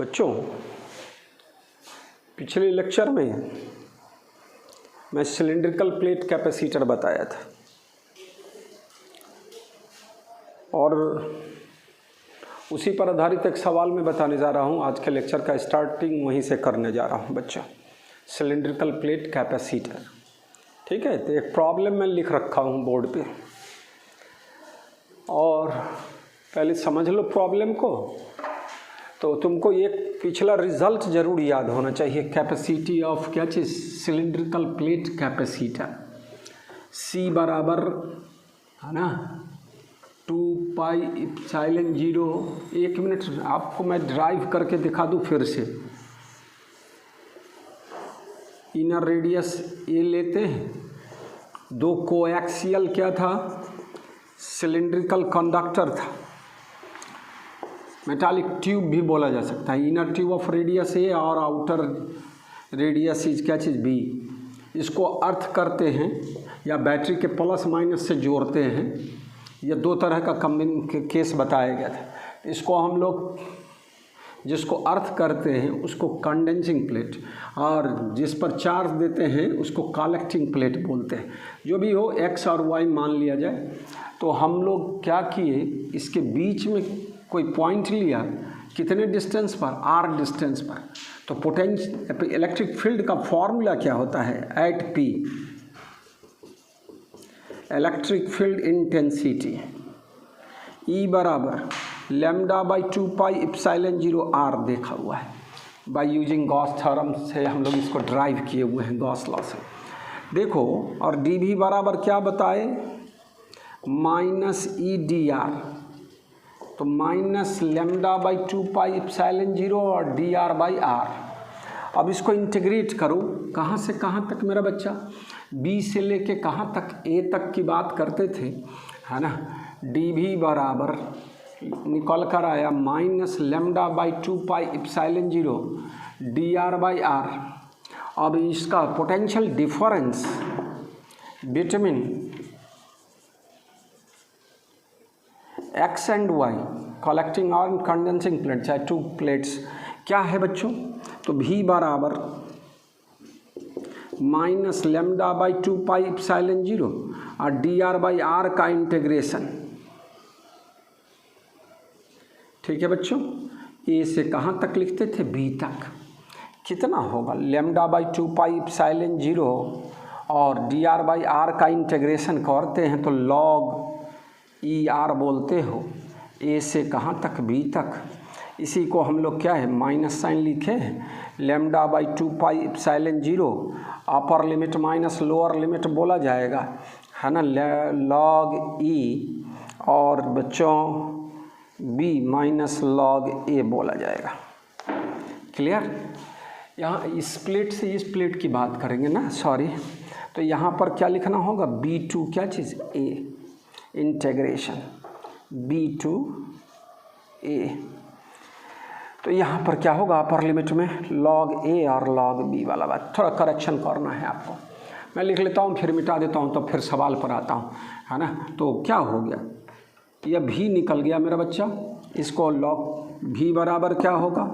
बच्चों, पिछले लेक्चर में मैं सिलिंड्रिकल प्लेट कैपेसिटर बताया था और उसी पर आधारित एक सवाल मैं बताने जा रहा हूँ। आज के लेक्चर का स्टार्टिंग वहीं से करने जा रहा हूँ बच्चों। सिलिंड्रिकल प्लेट कैपेसिटर, ठीक है। तो एक प्रॉब्लम मैं लिख रखा हूँ बोर्ड पे, और पहले समझ लो प्रॉब्लम को। तो तुमको एक पिछला रिजल्ट जरूर याद होना चाहिए। कैपेसिटी ऑफ क्या चीज़? Cylindrical plate capacitor. C बराबर है ना 2 पाई एप्सिलॉन 0। एक मिनट, आपको मैं ड्राइव करके दिखा दूँ फिर से। इनर रेडियस ए लेते हैं, दो कोएक्सियल क्या था? सिलिंड्रिकल कंडक्टर था। मेटालिक ट्यूब भी बोला जा सकता है। इनर ट्यूब ऑफ रेडियस ए और आउटर रेडियस इज क्या चीज़? बी। इसको अर्थ करते हैं या बैटरी के प्लस माइनस से जोड़ते हैं। यह दो तरह का केस बताया गया था। इसको हम लोग जिसको अर्थ करते हैं उसको कंडेंसिंग प्लेट, और जिस पर चार्ज देते हैं उसको कलेक्टिंग प्लेट बोलते हैं। जो भी हो, एक्स और वाई मान लिया जाए। तो हम लोग क्या किए, इसके बीच में कोई पॉइंट लिया, कितने डिस्टेंस पर? r डिस्टेंस पर। तो पोटेंशियल इलेक्ट्रिक फील्ड का फॉर्मूला क्या होता है? At P, electric field intensity E बराबर lambda by 2 pi epsilon 0 r देखा हुआ है। बाय यूजिंग गॉस थ्योरम से हम लोग इसको ड्राइव किए हुए हैं, गॉस लॉ से। देखो, और dV बराबर क्या बताए? Minus EdR। तो minus lambda by 2 pi epsilon 0 और dr बाई r। अब इसको इंटीग्रेट करो, कहाँ से कहाँ तक मेरा बच्चा? B से लेके कहाँ तक? A तक की बात करते थे, है ना। dV बराबर निकल कर आया minus lambda by 2 pi epsilon 0 dr by r। अब इसका potential difference between X and Y, collecting और कंडेंसिंग प्लेट, चाहे टू प्लेट्स, क्या है बच्चों? तो V बराबर minus lambda by 2 pi epsilon 0 और dr बाई r का इंटीग्रेशन। ठीक है बच्चों, A से कहाँ तक लिखते थे? B तक। कितना होगा? लैम्डा बाई 2 पाई एप्सिलॉन 0 और dr बाई r का इंटीग्रेशन करते हैं तो log ER बोलते हो। A से कहाँ तक? B तक। इसी को हम लोग क्या है, माइनस साइन लिखे हैं। Lambda by 2 pi epsilon 0 upper limit minus lower limit बोला जाएगा, है ना, log E, और बच्चों B माइनस log A बोला जाएगा। क्लियर? यहाँ इस प्लेट से इस प्लेट की बात करेंगे ना, सॉरी। तो यहाँ पर क्या लिखना होगा? B2 क्या चीज़? A integration B to A। तो यहाँ पर क्या होगा? अपर लिमिट में log A और log B वाला बात, थोड़ा करेक्शन करना है आपको। मैं लिख लेता हूँ, फिर मिटा देता हूँ, तो फिर सवाल पर आता हूँ, है ना। तो क्या हो गया? यह V निकल गया मेरा बच्चा। इसको log V बराबर क्या होगा?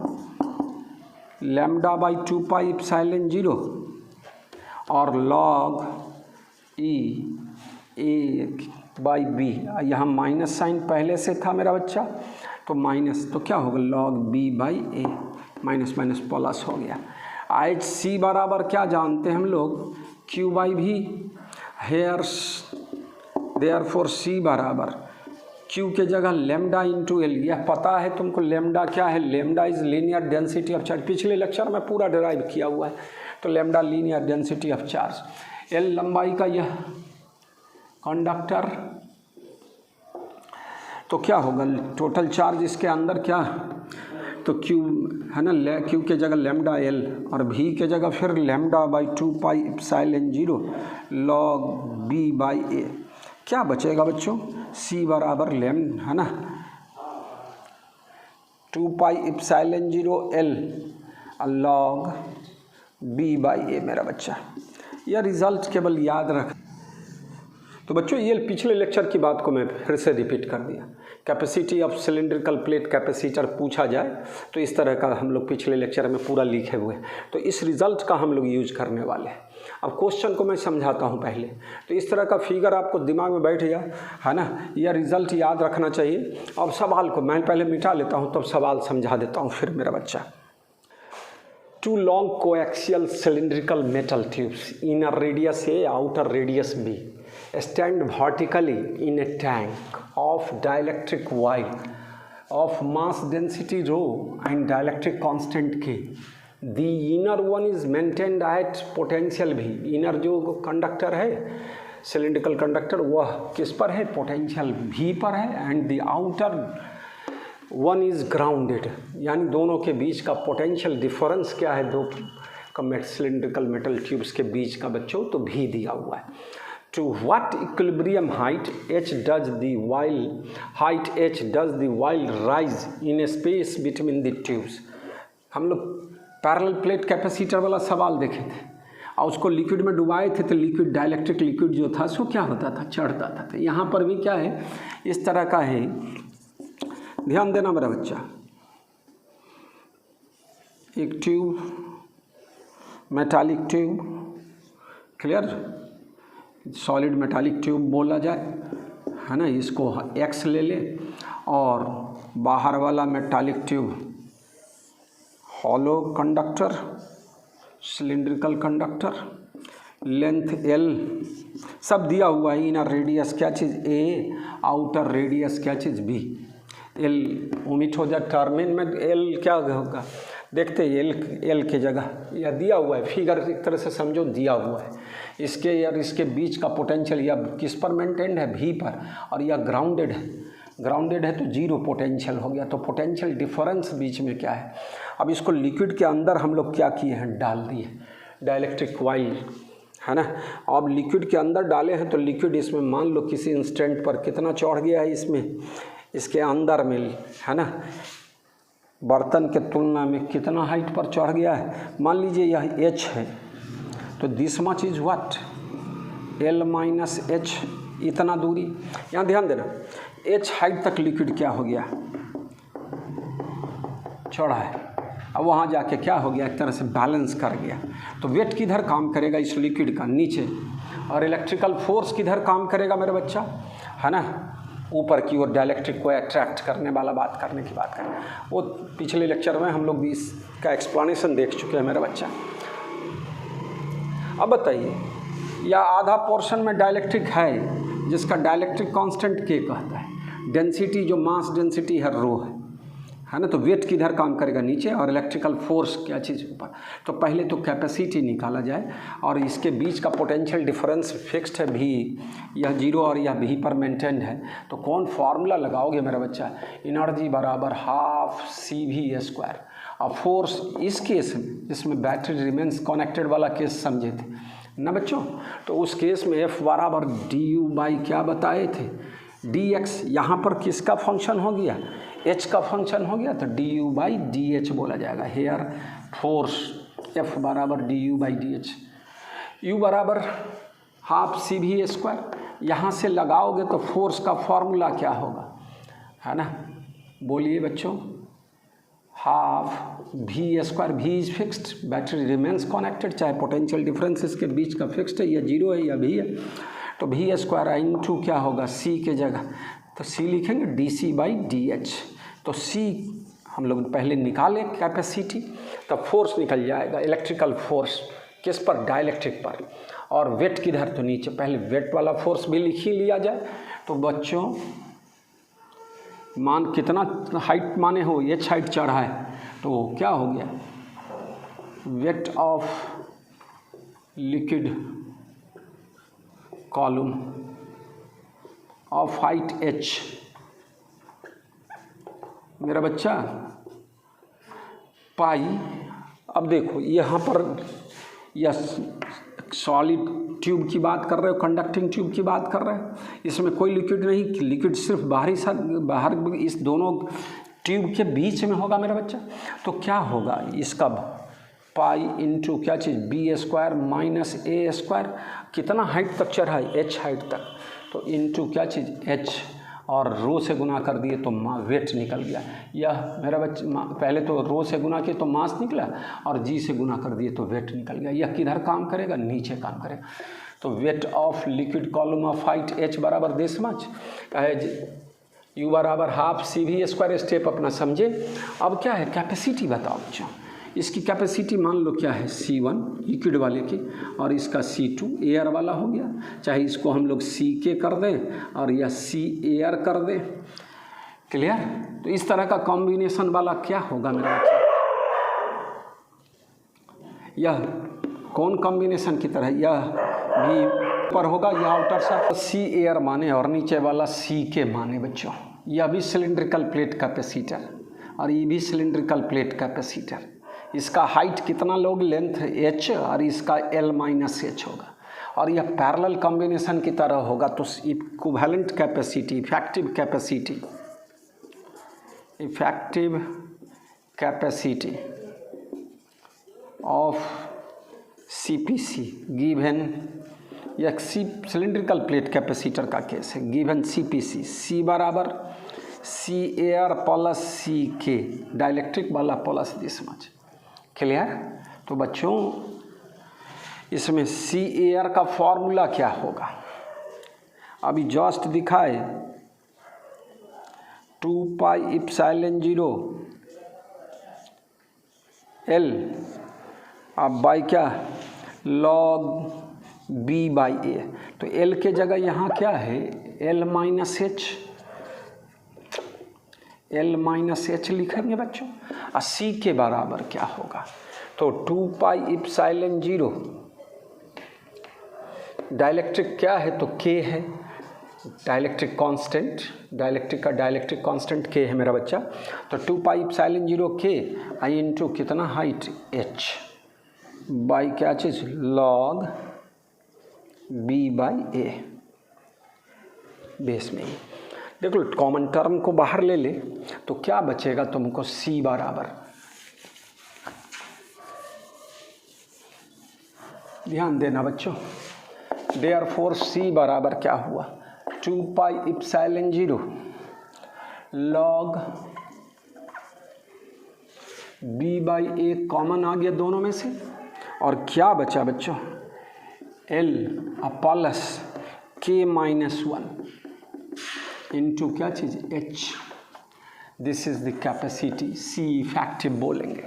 लैम्डा बाई 2 पाई एप्सिलॉन 0 और log E A by B। यहाँ माइनस साइन पहले से था मेरा बच्चा, तो माइनस, तो क्या होगा? log B by A। Minus minus plus हो गया। आज C बराबर क्या जानते हैं हम लोग? Q by V। Hairs therefore C बराबर Q के जगह लैम्डा इंटू L। यह पता है तुमको लैम्डा क्या है? Lambda is linear density of charge. पिछले लेक्चर में पूरा डिराइव किया हुआ है। तो lambda linear density of charge. L लंबाई का यह कंडक्टर। तो क्या होगा? टोटल चार्ज इसके अंदर क्या? तो Q है ना, Q के जगह लैम्डा L और V के जगह फिर lambda by 2 pi epsilon 0 log B by A। क्या बचेगा बच्चों? C बराबर है ना 2 pi epsilon 0 L log B by A मेरा बच्चा। यह रिजल्ट केवल याद रख। तो बच्चों, ये पिछले लेक्चर की बात को मैं फिर से रिपीट कर दिया। Capacity of cylindrical plate capacitor पूछा जाए तो इस तरह का हम लोग पिछले लेक्चर में पूरा लिखे हुए हैं, तो इस रिज़ल्ट का हम लोग यूज करने वाले हैं। अब क्वेश्चन को मैं समझाता हूँ पहले, तो इस तरह का फिगर आपको दिमाग में बैठ गया है ना, यह रिज़ल्ट याद रखना चाहिए। अब सवाल को मैं पहले मिटा लेता हूँ, तब सवाल समझा देता हूँ फिर मेरा बच्चा। Two long coaxial cylindrical metal tubes, inner radius A, outer radius B, stand vertically in a tank of dielectric wire of mass density rho and dielectric constant K. The inner one is maintained at potential V. Inner जो conductor है cylindrical conductor वह किस पर है, potential V पर है, and the outer one is grounded, यानी दोनों के बीच का पोटेंशियल डिफरेंस क्या है, दो सिलिंड्रिकल मेटल ट्यूब्स के बीच का बच्चों, तो भी दिया हुआ है। To what equilibrium height h does the while rise in a space between the tubes। हम लोग पैरेलल प्लेट कैपेसिटर वाला सवाल देखे थे और उसको लिक्विड में डुबाए थे, तो लिक्विड डाइलेक्ट्रिक लिक्विड जो था सो क्या होता था, चढ़ता था। तो यहाँ पर भी क्या है, इस तरह का है, ध्यान देना मेरा बच्चा। एक tube, metallic tube, clear, solid metallic tube बोला जाए है ना, इसको X ले ले, और बाहर वाला metallic tube hollow conductor, cylindrical conductor, length L सब दिया हुआ है। इनर रेडियस क्या चीज़ A, आउटर रेडियस क्या चीज़ B। L ओमिट हो जाए, टर्मिन में L क्या होगा, देखते हैं L की जगह यह दिया हुआ है, फिगर एक तरह से समझो दिया हुआ है। इसके यार इसके बीच का पोटेंशियल या किस पर मेंटेन्ड है, V पर, और यह ग्राउंडेड है, ग्राउंडेड है तो जीरो पोटेंशियल हो गया। तो पोटेंशियल डिफरेंस बीच में क्या है। अब इसको लिक्विड के अंदर हम लोग क्या किए हैं, डाल दिए डाइलेक्ट्रिक कॉइल है ना। अब लिक्विड के अंदर डाले हैं तो लिक्विड इसमें मान लो किसी इंस्टेंट पर कितना चढ़ गया है, इसमें इसके अंदर में है ना, बर्तन के तुलना में कितना हाइट पर चढ़ गया है। मान लीजिए यह H है, तो this much is what, L minus H, इतना दूरी। यहाँ ध्यान देना, H हाइट तक लिक्विड क्या हो गया, चढ़ा है। अब वहाँ जाके क्या हो गया, एक तरह से बैलेंस कर गया। तो वेट किधर काम करेगा, इस लिक्विड का नीचे, और इलेक्ट्रिकल फोर्स किधर काम करेगा मेरे बच्चा, है ना, ऊपर की ओर, डाइलेक्ट्रिक को अट्रैक्ट करने वाला बात करने की बात करें, वो पिछले लेक्चर में हम लोग भी इसका एक्सप्लेनेशन देख चुके हैं मेरा बच्चा। अब बताइए, या आधा पोर्शन में डाइलेक्ट्रिक है जिसका डाइलेक्ट्रिक कांस्टेंट K कहता है, डेंसिटी जो मास डेंसिटी है रो है ना, तो वेट किधर काम करेगा, नीचे, और इलेक्ट्रिकल फोर्स क्या चीज़ ऊपर। तो पहले तो कैपेसिटी निकाला जाए, और इसके बीच का पोटेंशियल डिफरेंस फिक्स्ड है V, यह जीरो और यह V पर मेंटेन्ड है। तो कौन फार्मूला लगाओगे मेरा बच्चा, एनर्जी बराबर हाफ CV²। और फोर्स इस केस में जिसमें बैटरी रिमेन्स कनेक्टेड वाला केस समझे थे ना बच्चों, तो उस केस में F बराबर du क्या बताए थे, dx, यहाँ पर किसका फंक्शन हो गया, H का फंक्शन हो गया, तो du/dh बोला जाएगा। हेयर फोर्स F बराबर du/dh, U बराबर हाफ CV²। यहाँ से लगाओगे तो फोर्स का फॉर्मूला क्या होगा, है ना, बोलिए बच्चों, half V², V is fixed, battery remains connected, चाहे पोटेंशियल डिफरेंस इसके बीच का फिक्स्ड है, या जीरो है या V है, तो V² इंटू क्या होगा, C के जगह तो C लिखेंगे dc/dh। तो C हम लोग पहले निकाले कैपेसिटी, तब फोर्स निकल जाएगा, इलेक्ट्रिकल फोर्स किस पर, डाइलेक्ट्रिक पर, और वेट किधर, तो नीचे। पहले वेट वाला फोर्स भी लिख ही लिया जाए। तो बच्चों मान कितना हाइट माने हो, H हाइट चढ़ा है, तो क्या हो गया, weight of liquid column of height H मेरा बच्चा पाई। अब देखो यहाँ पर यह सॉलिड ट्यूब की बात कर रहे हो, कंडक्टिंग ट्यूब की बात कर रहे हो, इसमें कोई लिक्विड नहीं, लिक्विड सिर्फ बाहर इस दोनों ट्यूब के बीच में होगा मेरा बच्चा। तो क्या होगा इसका, पाई इंटू क्या चीज़, B² माइनस A², कितना हाइट तक चढ़ा है, H हाइट तक, तो इंटू क्या चीज़ H, और रो से गुना कर दिए तो वेट निकल गया। यह मेरा बच्चा पहले तो रो से गुना किए तो मास निकला और जी से गुना कर दिए तो वेट निकल गया। यह किधर काम करेगा? नीचे काम करेगा। तो weight of liquid column of height h बराबर दिस मच u बराबर हाफ CV² स्टेप अपना समझे। अब क्या है? कैपेसिटी बताओ बच्चों। इसकी कैपेसिटी मान लो क्या है? C1 लिक्विड वाले की और इसका C2 एयर वाला हो गया। चाहे इसको हम लोग CK कर दें और या C एयर कर दें। क्लियर? तो इस तरह का कॉम्बिनेशन वाला क्या होगा मेरा बच्चा? यह कौन कॉम्बिनेशन की तरह? यह भी ऊपर होगा, यह आउटर साइड C एयर माने और नीचे वाला CK माने बच्चों। यह भी सिलिंड्रिकल प्लेट कैपेसिटर और ये भी सिलिंड्रिकल प्लेट कैपेसिटर। इसका हाइट कितना लोग? लेंथ h और इसका L-h होगा और यह पैरेलल कॉम्बिनेशन की तरह होगा। तो equivalent capacity, effective capacity of CPC given, यह सिलिंड्रिकल प्लेट कैपेसिटर का केस है। गिवन CPC C बराबर C air plus CK dielectric वाला प्लस दिस मच। क्लियर? तो बच्चों इसमें C एयर का फॉर्मूला क्या होगा? अभी जस्ट दिखाए 2 पाई इप्सिलॉन 0 L अब बाई क्या? log B by A। तो L के जगह यहाँ क्या है? L-h लिखेंगे बच्चों। और C के बराबर क्या होगा? तो 2 पाई इप्सिलॉन 0 डाइलेक्ट्रिक क्या है? तो K है, डाइलेक्ट्रिक कांस्टेंट, डाइलेक्ट्रिक का डाइलेक्ट्रिक कांस्टेंट K है मेरा बच्चा। तो 2 पाई इप्सिलॉन 0 K आई इंटू कितना हाइट h बाई क्या चीज़? log B by A base में ही। देखो कॉमन टर्म को बाहर ले ले तो क्या बचेगा तुमको? C बराबर, ध्यान देना बच्चों, देयरफॉर C बराबर क्या हुआ? 2 pi epsilon 0 log B by A common आ गया दोनों में से और क्या बचा बच्चों? L प्लस K-1 इंटू क्या चीज़? H। This is the capacity C effective बोलेंगे।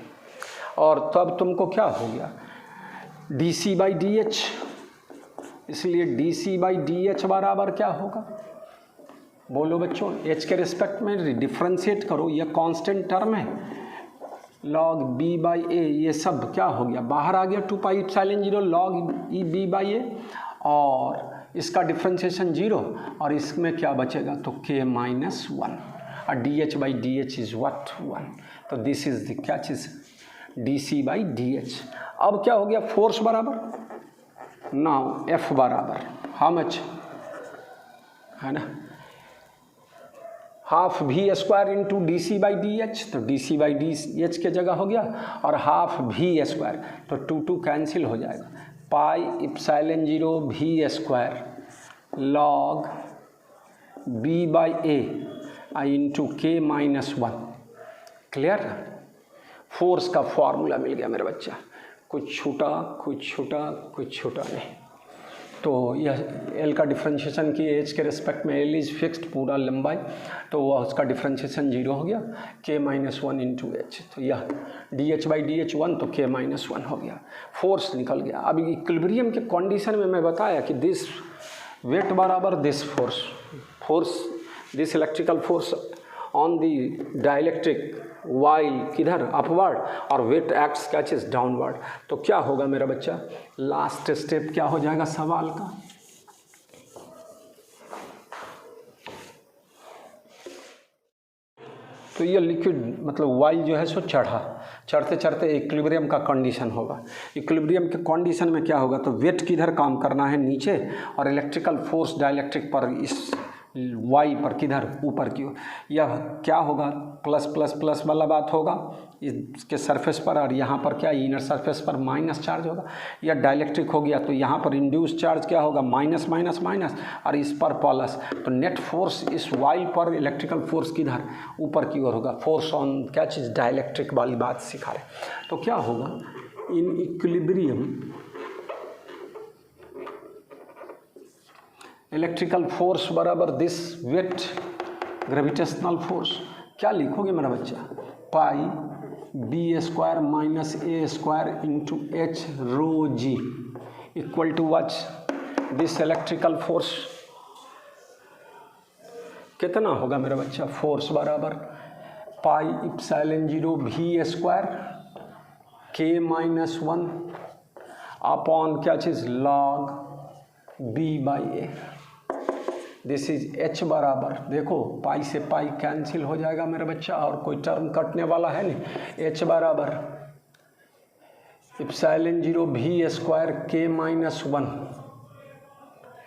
और तब तुमको क्या हो गया? DC by DH। इसलिए DC बाई DH बराबर क्या होगा? बोलो बच्चों, H के रिस्पेक्ट में डिफ्रेंशिएट करो, यह कांस्टेंट टर्म है। log B बाई A ये सब क्या हो गया? बाहर आ गया 2 pi epsilon 0 log B by A और इसका डिफ्रेंशिएशन 0 और इसमें क्या बचेगा? तो K-1 और DH by DH is what? 1। तो दिस इज द क्या चीज़? DC by DH। अब क्या हो गया? फोर्स बराबर नाउ F बराबर हाउ मच है ना? Half V² into DC by DH। तो DC बाई DH के जगह हो गया और हाफ V² तो 2 कैंसिल हो जाएगा। Pi epsilon 0 V² log B by A into K-1। Clear? Force का फॉर्मूला मिल गया मेरा बच्चा। कुछ छूटा नहीं। तो यह L का डिफ्रेंशिएशन की H के रिस्पेक्ट में L इज फिक्स्ड पूरा लंबाई, तो वह उसका डिफ्रेंशिएशन 0 हो गया। K-1 into H। तो यह DH बाई DH 1 तो K-1 हो गया। फोर्स निकल गया। अब इक्विलिब्रियम के कंडीशन में मैं बताया कि दिस वेट बराबर this force this electrical force on the dielectric while किधर? अपवर्ड और वेट एक्ट्स क्या चीज़? डाउनवर्ड। तो क्या होगा मेरा बच्चा? लास्ट स्टेप क्या हो जाएगा सवाल का? तो ये लिक्विड मतलब वाइल जो है सो चढ़ते चढ़ते इक्विलिब्रियम का कंडीशन होगा। इक्विलिब्रियम के कंडीशन में क्या होगा? तो वेट किधर काम करना है? नीचे, और इलेक्ट्रिकल फोर्स डाइलेक्ट्रिक पर इस वाई पर किधर? ऊपर की ओर। यह क्या होगा? प्लस प्लस प्लस वाला बात होगा इसके सरफेस पर, और यहाँ पर क्या इनर सरफेस पर माइनस चार्ज होगा। या डाइलेक्ट्रिक हो गया तो यहाँ पर इंड्यूस चार्ज क्या होगा, माइनस माइनस माइनस, और इस पर प्लस। तो नेट फोर्स इस वाइल पर इलेक्ट्रिकल फोर्स किधर, ऊपर की ओर होगा। फोर्स ऑन क्या चीज़, डाइलेक्ट्रिक वाली बात सिखा रहे। तो क्या होगा, इन इक्विलिब्रियम इलेक्ट्रिकल फोर्स बराबर दिस वेट ग्रेविटेशनल फोर्स। क्या लिखोगे मेरा बच्चा, pi b square minus a square into h rho g equal to which this electrical force. कितना होगा मेरा बच्चा, फोर्स बराबर पाई इप्सिलॉन 0 भी स्क्वायर के माइनस 1 अपॉन क्या चीज़, log b by a. This is h बराबर, देखो पाई से पाई कैंसिल हो जाएगा मेरा बच्चा, और कोई टर्म कटने वाला है नहीं। एच बराबर इप्सिलॉन 0 भी स्क्वायर के माइनस 1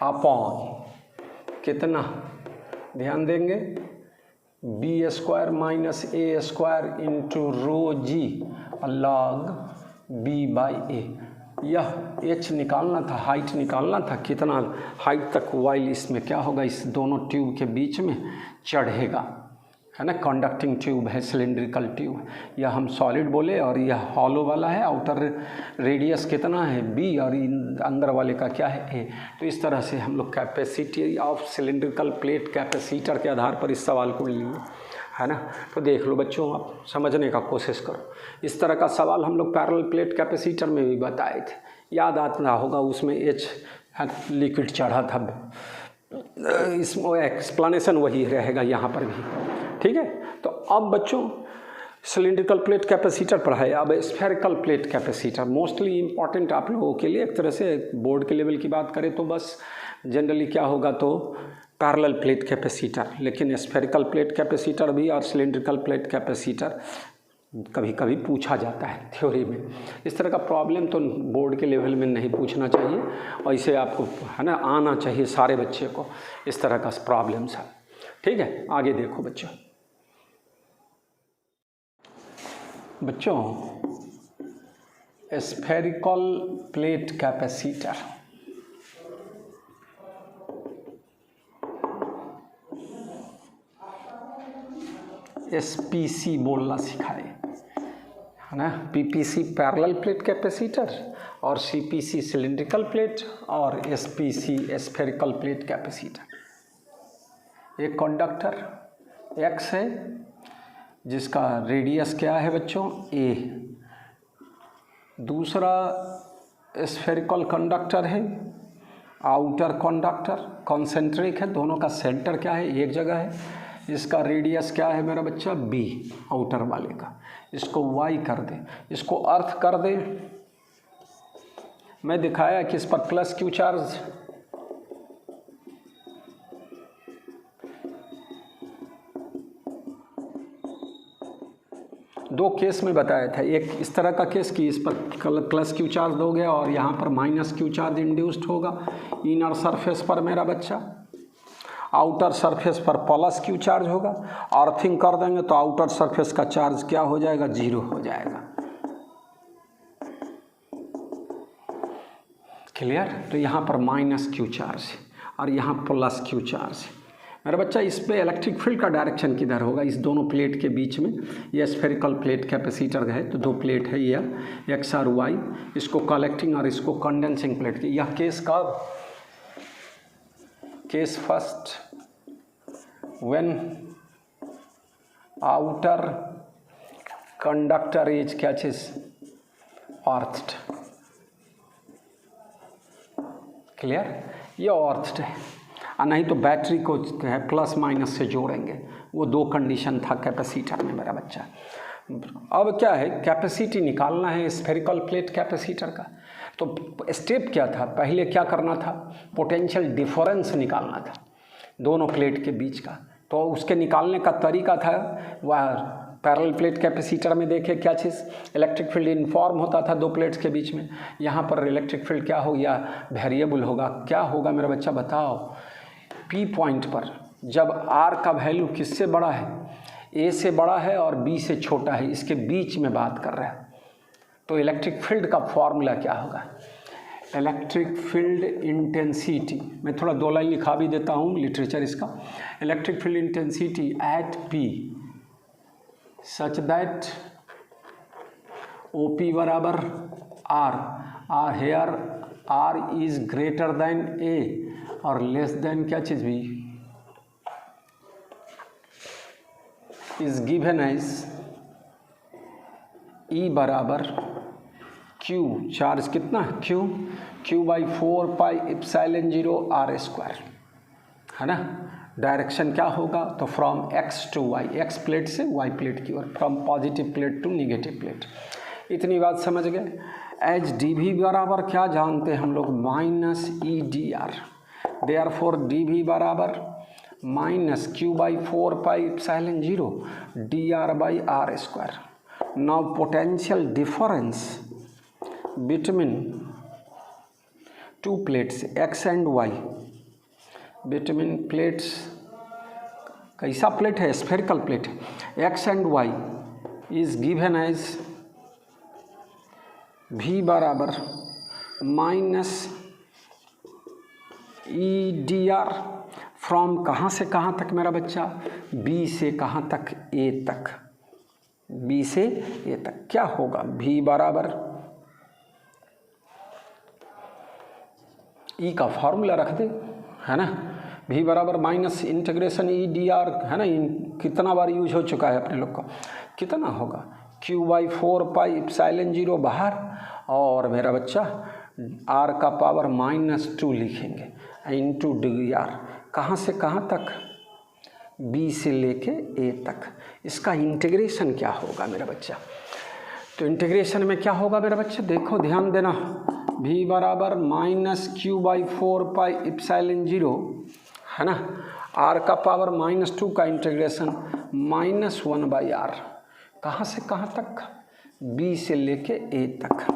अपॉन कितना, ध्यान देंगे, b square minus a square into rho g log b by a. यह एच निकालना था, हाइट निकालना था, कितना हाइट तक वाइल इसमें क्या होगा, इस दोनों ट्यूब के बीच में चढ़ेगा, है ना। कंडक्टिंग ट्यूब है, सिलिंड्रिकल ट्यूब। यह हम सॉलिड बोले और यह हॉलो वाला है। आउटर रेडियस कितना है, बी, और अंदर वाले का क्या है, ए। तो इस तरह से हम लोग capacity of cylindrical plate capacitor के आधार पर इस सवाल को लिए, है ना। तो देख लो बच्चों, आप समझने का कोशिश करो। इस तरह का सवाल हम लोग पैरेलल प्लेट कैपेसिटर में भी बताए थे, याद आता होगा। उसमें एच लिक्विड चढ़ा था, इसमें एक्सप्लेनेशन वही रहेगा यहाँ पर भी, ठीक है। तो अब बच्चों सिलिंड्रिकल प्लेट कैपेसिटर पढ़ाए, अब spherical plate capacitor mostly important आप लोगों के लिए। एक तरह से बोर्ड के लेवल की बात करें तो बस जनरली क्या होगा, तो पैरेलल प्लेट कैपेसिटर, लेकिन स्फेरिकल प्लेट कैपेसिटर भी और सिलिंड्रिकल प्लेट कैपेसिटर कभी कभी पूछा जाता है थ्योरी में। इस तरह का प्रॉब्लम तो बोर्ड के लेवल में नहीं पूछना चाहिए, और इसे आपको, है ना, आना चाहिए सारे बच्चे को इस तरह का प्रॉब्लम्स है, ठीक है। आगे देखो बच्चों, स्फेरिकल प्लेट कैपेसिटर, SPC बोलना सिखाए, है ना। PPC पैरेलल प्लेट कैपेसिटर, और CPC सिलिंड्रिकल प्लेट, और SPC स्फेरिकल प्लेट कैपेसिटर। एक कंडक्टर X है जिसका रेडियस क्या है बच्चों, A। दूसरा स्फेरिकल कंडक्टर है, आउटर कंडक्टर कॉन्सेंट्रिक है, दोनों का सेंटर क्या है, एक जगह है। इसका रेडियस क्या है मेरा बच्चा, B, आउटर वाले का। इसको Y कर दे, इसको अर्थ कर दे। मैं दिखाया कि इस पर प्लस क्यू चार्ज, दो केस में बताया था। एक इस तरह का केस कि इस पर प्लस क्यू चार्ज दोगे और यहाँ पर माइनस क्यू चार्ज इंड्यूस्ड होगा इनर सरफेस पर मेरा बच्चा, आउटर सरफेस पर प्लस क्यू चार्ज होगा। अर्थिंग कर देंगे तो आउटर सरफेस का चार्ज क्या हो जाएगा, 0 हो जाएगा। क्लियर। तो यहाँ पर माइनस क्यू चार्ज है और यहाँ प्लस क्यू चार्ज है मेरा बच्चा। इस पे इलेक्ट्रिक फील्ड का डायरेक्शन किधर होगा, इस दोनों प्लेट के बीच में। यह स्फेरिकल प्लेट कैपेसिटर है तो दो प्लेट है, यह एक्स और वाई, इसको कलेक्टिंग और इसको कंडेंसिंग प्लेट। यह केस कब, case first when outer conductor is क्या चीज, अर्थड। क्लियर, ये अर्थड है। और नहीं तो बैटरी को है प्लस माइनस से जोड़ेंगे, वो दो कंडीशन था कैपेसिटर में मेरा बच्चा। अब क्या है, कैपेसिटी निकालना है स्फेरिकल प्लेट कैपेसिटर का। तो स्टेप क्या था, पहले क्या करना था, पोटेंशियल डिफरेंस निकालना था दोनों प्लेट के बीच का। तो उसके निकालने का तरीका था वह पैरेलल प्लेट कैपेसिटर में देखे क्या चीज़, इलेक्ट्रिक फील्ड इन्फॉर्म होता था दो प्लेट्स के बीच में। यहाँ पर इलेक्ट्रिक फील्ड क्या हो गया, वेरिएबल होगा। क्या होगा मेरा बच्चा बताओ, P पॉइंट पर जब R का वैल्यू किससे बड़ा है, ए से बड़ा है और बी से छोटा है, इसके बीच में बात कर रहे हैं। तो इलेक्ट्रिक फील्ड का फॉर्मूला क्या होगा? इलेक्ट्रिक फील्ड इंटेंसिटी, मैं थोड़ा 2 लाइन लिखा भी देता हूँ लिटरेचर इसका। Electric field intensity at P such that O P बराबर r, r here r is greater than a और लेस देन क्या चीज़ भी इज गिवन एज ई बराबर क्यू, चार्ज कितना है q by 4 pi epsilon 0 r square, है ना। डायरेक्शन क्या होगा? तो from X to Y, X plate से वाई प्लेट की ओर, from positive plate to negative plate. इतनी बात समझ गए। एच डी भी बराबर क्या जानते हैं हम लोग? Minus E D R. Therefore D भी बराबर minus Q by 4 pi epsilon 0 D R by R square. Now potential difference between two plates X and Y, between plates, कैसा प्लेट है? स्फेरिकल प्लेट है। X and Y is given as भी बराबर minus E D R from कहाँ से कहाँ तक मेरा बच्चा? बी से कहाँ तक? ए तक, बी से ए तक। क्या होगा? भी बराबर ई का फॉर्मूला रख दे, है ना। भी बराबर minus integration E D are, है ना। कितना बार यूज हो चुका है अपने लोग का। कितना होगा? क्यू बाई 4 पाई एप्सिलॉन 0 बाहर और मेरा बच्चा आर का पावर -2 लिखेंगे इंटू डी आर। कहाँ से कहाँ तक? बी से लेके ए तक। इसका इंटीग्रेशन क्या होगा मेरा बच्चा? तो इंटीग्रेशन में क्या होगा मेरा बच्चा? देखो ध्यान देना। भी बराबर minus Q by 4 pi epsilon 0, है ना। आर का पावर -2 का इंटीग्रेशन -1 बाई आर। कहाँ से कहाँ तक? बी से लेके ए तक।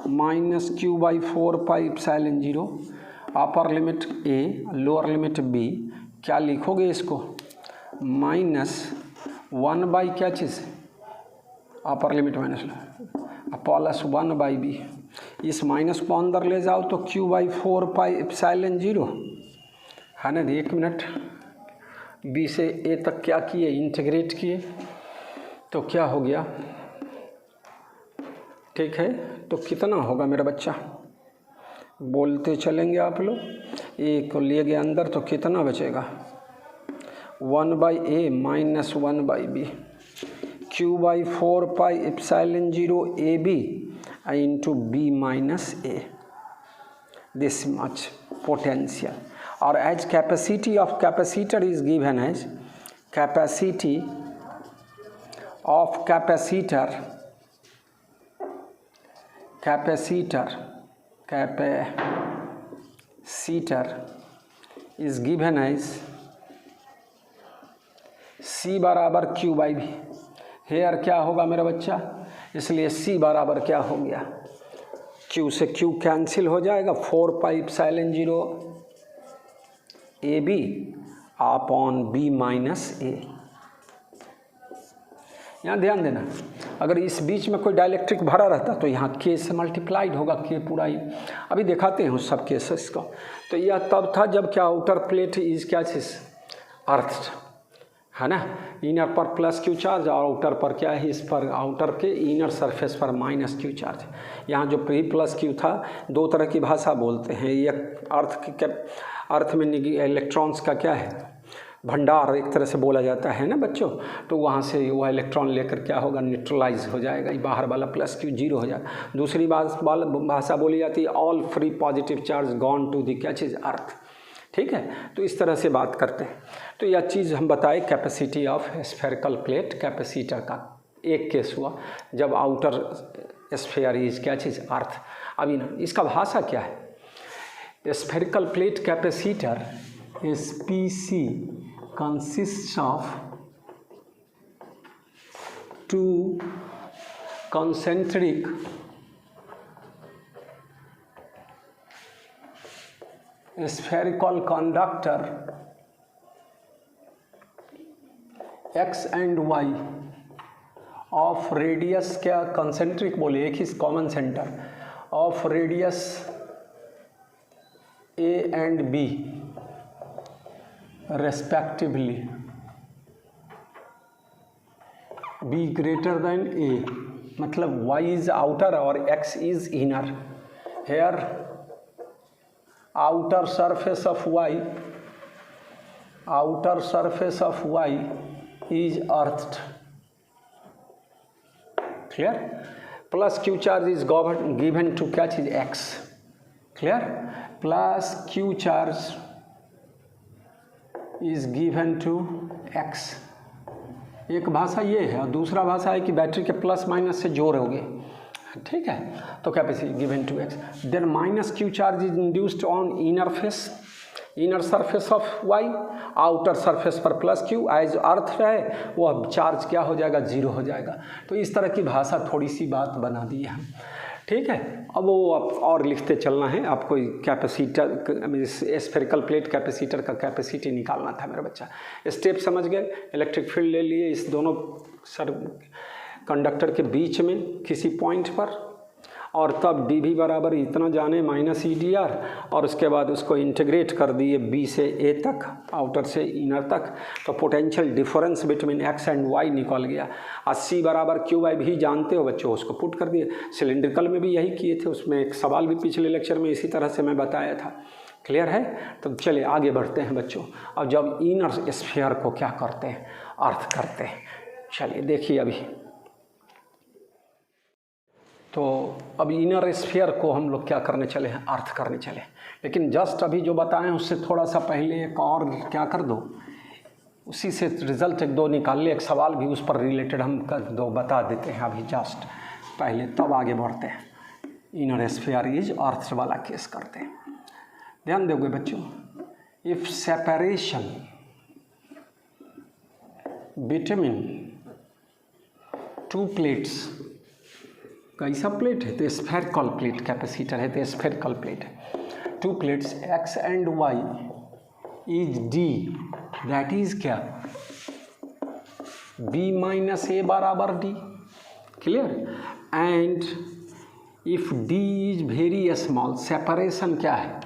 Minus Q by 4 pi epsilon 0, upper limit a lower limit b. क्या लिखोगे इसको? -1 बाई क्या चीज़? Upper limit minus +1 by b. इस माइनस को अंदर ले जाओ तो क्यू बाई 4 पाई एप्सिलॉन 0, है ना। 1 मिनट, बी से ए तक क्या किए? इंटीग्रेट किए। तो क्या हो गया? ठीक है, तो कितना होगा मेरा बच्चा? बोलते चलेंगे आप लोग। ए को लिए गए अंदर तो कितना बचेगा? 1 by a minus 1 by b, q by 4 pi epsilon 0 A b into b minus a. This much potential. और as capacity of capacitor is given as capacity of capacitor is given as C बराबर q by V. Here क्या होगा मेरा बच्चा? इसलिए C बराबर क्या हो गया? Q से Q कैंसिल हो जाएगा, 4 pi epsilon 0 A b upon b minus a. यहाँ ध्यान देना, अगर इस बीच में कोई डाइलेक्ट्रिक भरा रहता तो यहाँ K से मल्टीप्लाइड होगा, K पूरा ही। अभी दिखाते हैं उस सब केसेस को। तो यह तब था जब क्या आउटर प्लेट इज क्या चीज़? अर्थ, है ना। इनर पर प्लस क्यू चार्ज और आउटर पर क्या है? इस पर आउटर के इनर सरफेस पर माइनस क्यू चार्ज। यहाँ जो प्री प्लस क्यू था, 2 तरह की भाषा बोलते हैं। एक अर्थ में इलेक्ट्रॉन्स का क्या है? भंडार एक तरह से बोला जाता है ना बच्चों। तो वहाँ से वह इलेक्ट्रॉन लेकर क्या होगा? न्यूट्रलाइज हो जाएगा, बाहर वाला प्लस क्यू 0 हो जाएगा। दूसरी भाषा बोली जाती है all free positive charge gone to the क्या चीज़? अर्थ। ठीक है, तो इस तरह से बात करते हैं। तो यह चीज़ हम बताए capacity of spherical plate capacitor का। एक केस हुआ जब आउटर स्फेयर इज क्या चीज़? अर्थ। अभी ना इसका भाषा क्या है? Spherical plate capacitor SPC consists of 2 concentric spherical conductor X and Y of radius, क्या कंसेंट्रिक बोले, एक ही common centre, of radius a and b respectively b greater than a, मतलब y इज आउटर और x is inner. Here outer surface of y is earthed, clear, plus q charge is given to क्या चीज x, clear, plus q charge is given to x। एक भाषा ये है और दूसरा भाषा है कि बैटरी के प्लस माइनस से जोड़ोगे, ठीक है। तो capacity given to x, then minus Q charge is induced on inner surface of y, outer surface पर प्लस क्यू, एज अर्थ है वो चार्ज क्या हो जाएगा, जीरो हो जाएगा। तो इस तरह की भाषा थोड़ी सी बात बना दी है हम, ठीक है। अब वो और लिखते चलना है आपको, कैपेसिटर स्फेरिकल प्लेट कैपेसिटर का कैपेसिटी निकालना था मेरा बच्चा। स्टेप समझ गए, इलेक्ट्रिक फील्ड ले लिए इस दोनों कंडक्टर के बीच में किसी पॉइंट पर, और तब डी भी बराबर इतना जाने माइनस ई डी आर, और उसके बाद उसको इंटीग्रेट कर दिए बी से ए तक, आउटर से इनर तक, तो potential difference between X and Y निकल गया। और सी बराबर क्यू वाई भी जानते हो बच्चों, उसको पुट कर दिए। सिलेंड्रिकल में भी यही किए थे, उसमें एक सवाल भी पिछले लेक्चर में इसी तरह से मैं बताया था, क्लियर है। तो चलिए आगे बढ़ते हैं बच्चों। अब जब इनर स्फीयर को क्या करते हैं, अर्थ करते हैं, चलिए देखिए अभी। तो अब इनर स्फीयर को हम लोग क्या करने चले हैं, अर्थ करने चले। लेकिन जस्ट अभी जो बताएं उससे थोड़ा सा पहले एक और क्या कर दो, उसी से रिजल्ट एक दो निकाल ले, एक सवाल भी उस पर रिलेटेड हम कर दो, बता देते हैं अभी जस्ट पहले, तब आगे बढ़ते हैं। इनर स्फीयर इज अर्थ वाला केस करते हैं। ध्यान दोगे बच्चों, if separation between two plates, कैसा प्लेट है, तो स्फेरिकल प्लेट कैपेसिटर है, तो स्फेरिकल प्लेट है। Two plates X and Y is D, that is क्या, बी माइनस ए बराबर D, clear. And if D is very small, separation क्या है,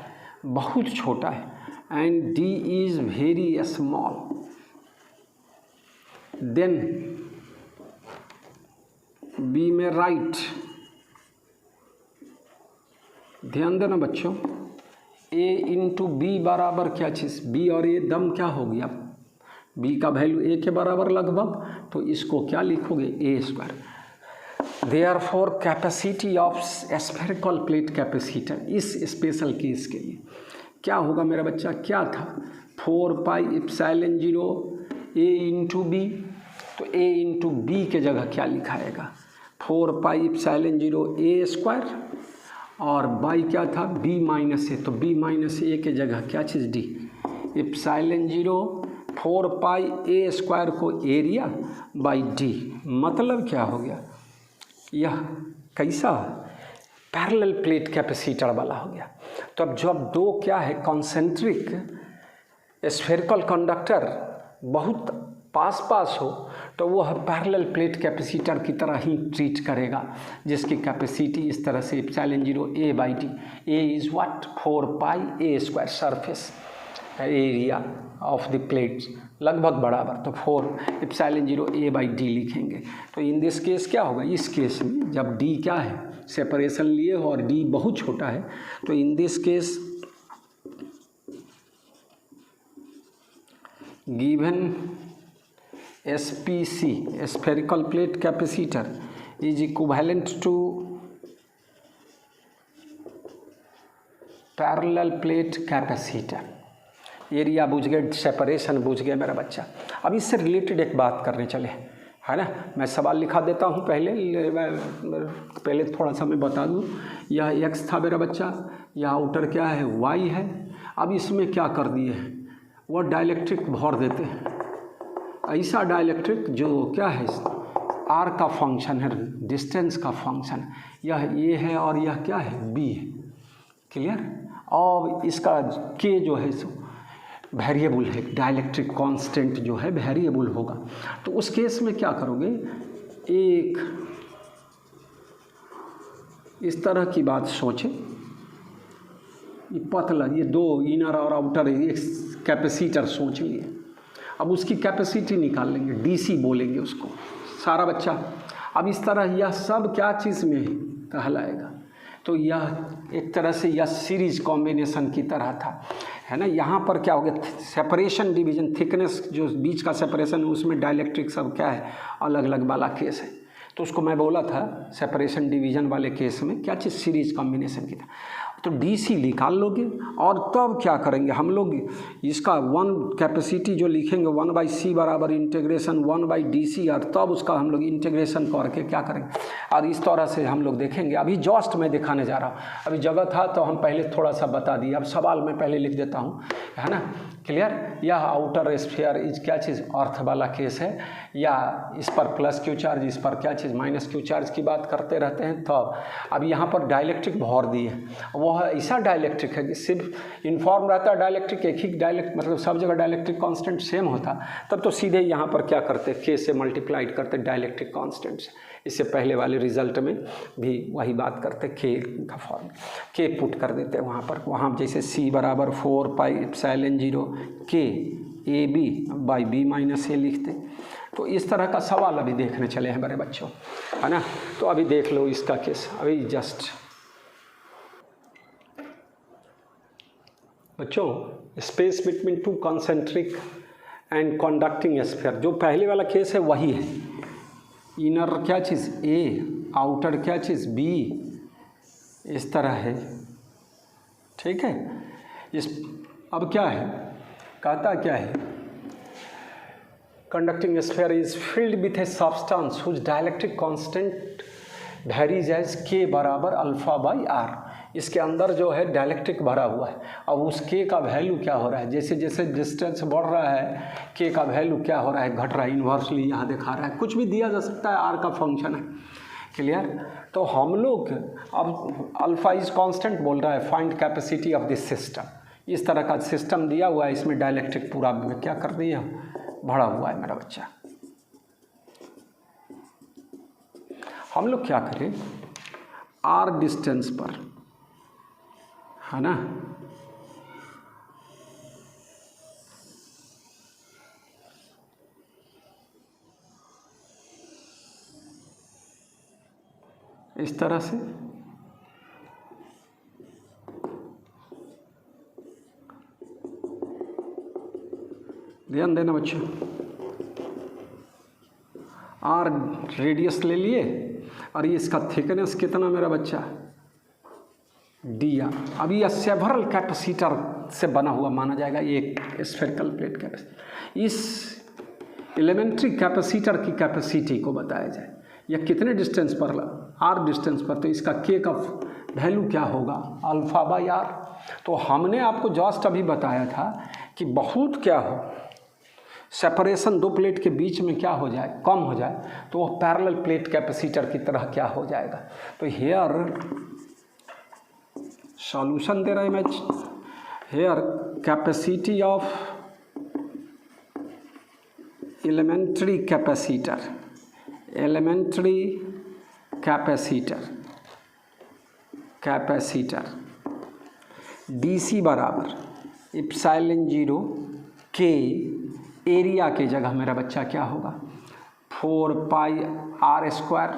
बहुत छोटा है, and D is very small, then B में राइट, ध्यान देना बच्चों, ए इंटू बी बराबर क्या चीज़, बी और ए दम क्या हो गया, बी का वैल्यू ए के बराबर लगभग, तो इसको क्या लिखोगे, a square. Therefore capacity of spherical plate capacitor, इस स्पेशल केस के लिए क्या होगा मेरा बच्चा, क्या था, 4 pi epsilon 0 a into b, तो ए इंटू बी के जगह क्या लिखाएगा, 4 पाई एप्सिलॉन 0 ए स्क्वायर, और बाई क्या था, बी माइनस ए, तो बी माइनस ए के जगह क्या चीज़, डी, एप्सिलॉन 0 4 पाई ए स्क्वायर को एरिया बाई डी, मतलब क्या हो गया, यह कैसा पैरेलल प्लेट कैपेसिटर वाला हो गया। तो अब जब दो क्या है कॉन्सेंट्रिक स्फेरिकल कंडक्टर बहुत पास पास हो, तो वह पैरेलल प्लेट कैपेसिटर की तरह ही ट्रीट करेगा, जिसकी कैपेसिटी इस तरह से epsilon 0 A by D, A is what, 4 pi A square, surface area of the plates लगभग बराबर, तो 4 एप्सिलॉन 0 ए बाई डी लिखेंगे। तो इन दिस केस क्या होगा, इस केस में जब डी क्या है, सेपरेशन लिए हो और डी बहुत छोटा है, तो in this case given SPC spherical plate capacitor is equivalent to parallel plate capacitor। Area बुझ गए, सेपरेशन बुझ गया मेरा बच्चा। अब इससे रिलेटेड एक बात करने चले, है ना, मैं सवाल लिखा देता हूँ पहले थोड़ा सा मैं बता दूँ। यह x था मेरा बच्चा, यह आउटर क्या है, y है। अब इसमें क्या कर दिए हैं, वह डाइलेक्ट्रिक भर देते हैं, ऐसा डाइलेक्ट्रिक जो क्या है, r का फंक्शन है, डिस्टेंस का फंक्शन, यह a है और यह क्या है, b है, क्लियर। और इसका k जो है वेरिएबल है, डाइलेक्ट्रिक कांस्टेंट जो है वेरिएबल होगा, तो उस केस में क्या करोगे, एक इस तरह की बात सोचें, ये पतला, ये दो इनर और आउटर एक कैपेसिटर सोच लिए, अब उसकी कैपेसिटी निकाल लेंगे, डीसी बोलेंगे उसको सारा बच्चा। अब इस तरह यह सब क्या चीज़ में कहलाएगा, तो यह एक तरह से यह सीरीज कॉम्बिनेशन की तरह था, है ना। यहाँ पर क्या हो गया, सेपरेशन डिवीजन, थिकनेस जो बीच का सेपरेशन है उसमें डाइलेक्ट्रिक सब क्या है, अलग अलग वाला केस है, तो उसको मैं बोला था सेपरेशन डिवीजन वाले केस में क्या चीज़, सीरीज कॉम्बिनेशन की था। तो डीसी निकाल लोगे और तब क्या करेंगे हम लोग, इसका वन कैपेसिटी जो लिखेंगे 1/c बराबर इंटीग्रेशन 1/dc, और तब उसका हम लोग इंटीग्रेशन करके क्या करेंगे, और इस तरह से हम लोग देखेंगे। अभी जस्ट मैं दिखाने जा रहा हूँ, अभी जगह था तो हम पहले थोड़ा सा बता दिए, अब सवाल मैं पहले लिख देता हूँ, है ना, क्लियर। यह आउटर स्फीयर इज क्या चीज़, अर्थ वाला केस है, या इस पर प्लस क्यू चार्ज, इस पर क्या चीज़ माइनस क्यू चार्ज की बात करते रहते हैं। तब अब यहाँ पर डाइलेक्ट्रिक भर दिए, वह ऐसा डाइलेक्ट्रिक है कि सिर्फ इन्फॉर्म रहता है डाइलेक्ट्रिक, एक ही डाइलेक्ट मतलब सब जगह डाइलेक्ट्रिक कांस्टेंट सेम होता, तब तो सीधे यहाँ पर क्या करते, के से मल्टीप्लाइड करते डाइलेक्ट्रिक कांस्टेंट से। इससे पहले वाले रिजल्ट में भी वही बात करते, के का फॉर्म के पुट कर देते वहाँ पर, वहाँ जैसे c बराबर 4πε0 के a B by B minus a लिखते। तो इस तरह का सवाल अभी देखने चले हैं बड़े बच्चों, है ना। तो अभी देख लो इसका केस, अभी जस्ट बच्चों, space between two concentric and conducting sphere, जो पहले वाला केस है वही है, इनर क्या चीज़ ए, आउटर क्या चीज़ बी, इस तरह है, ठीक है। इस अब क्या है, कहता क्या है, conducting sphere is filled with a substance whose dielectric constant varies as के बराबर α/r। इसके अंदर जो है डाइलेक्ट्रिक भरा हुआ है, अब उस के का वैल्यू क्या हो रहा है, जैसे जैसे डिस्टेंस बढ़ रहा है के का वैल्यू क्या हो रहा है, घट रहा है, इन्वर्सली यहाँ दिखा रहा है, कुछ भी दिया जा सकता है, आर का फंक्शन है, क्लियर। तो हम लोग अब अल्फा इज कांस्टेंट बोल रहा है, find capacity of this system, इस तरह का सिस्टम दिया हुआ है, इसमें डाइलेक्ट्रिक पूरा क्या कर दिया, भरा हुआ है मेरा बच्चा। हम लोग क्या करें, आर डिस्टेंस पर, है ना, इस तरह से ध्यान देना बच्चों, आर रेडियस ले लिए और ये इसका थिकनेस कितना मेरा बच्चा, डी आर। अब यह सेवरल कैपेसिटर से बना हुआ माना जाएगा, एक स्फेरिकल प्लेट कैपेसिटर। इस एलिमेंट्री कैपेसिटर की कैपेसिटी को बताया जाए, यह कितने डिस्टेंस पर, आर डिस्टेंस पर, तो इसका के का वैल्यू क्या होगा, α/r। तो हमने आपको जस्ट अभी बताया था कि बहुत क्या हो, सेपरेशन दो प्लेट के बीच में क्या हो जाए, कम हो जाए, तो वह पैरेलल प्लेट कैपेसिटर की तरह क्या हो जाएगा। तो हेयर सॉल्यूशन दे रहा है मैं, here capacity of elementary capacitor, elementary capacitor DC बराबर ε0 के, एरिया के जगह मेरा बच्चा क्या होगा 4πr²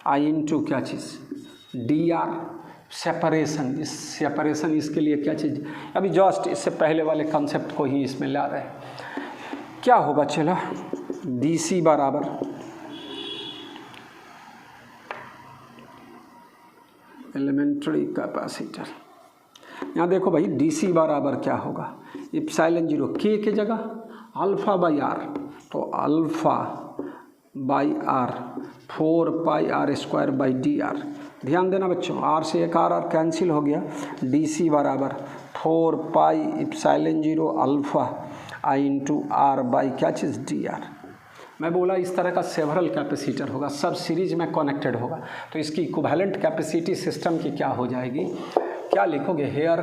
आई इंटू क्या चीज़ dr, सेपरेशन, इस सेपरेशन इसके लिए क्या चीज़, अभी जस्ट इससे पहले वाले कंसेप्ट को ही इसमें ला रहे हैं। क्या होगा, चलो dc बराबर एलिमेंट्री कैपेसिटर, यहाँ देखो भाई डीसी बराबर क्या होगा ε0 के जगह α/r, तो α/r 4πr²/dr। ध्यान देना बच्चों, r से एक r कैंसिल हो गया, dc बराबर 4πε0 alpha I into r by क्या चीज़ dr। मैं बोला इस तरह का सेवरल कैपेसिटर होगा, सब सीरीज में कनेक्टेड होगा, तो इसकी इक्विवेलेंट कैपेसिटी सिस्टम की क्या हो जाएगी, क्या लिखोगे, हेयर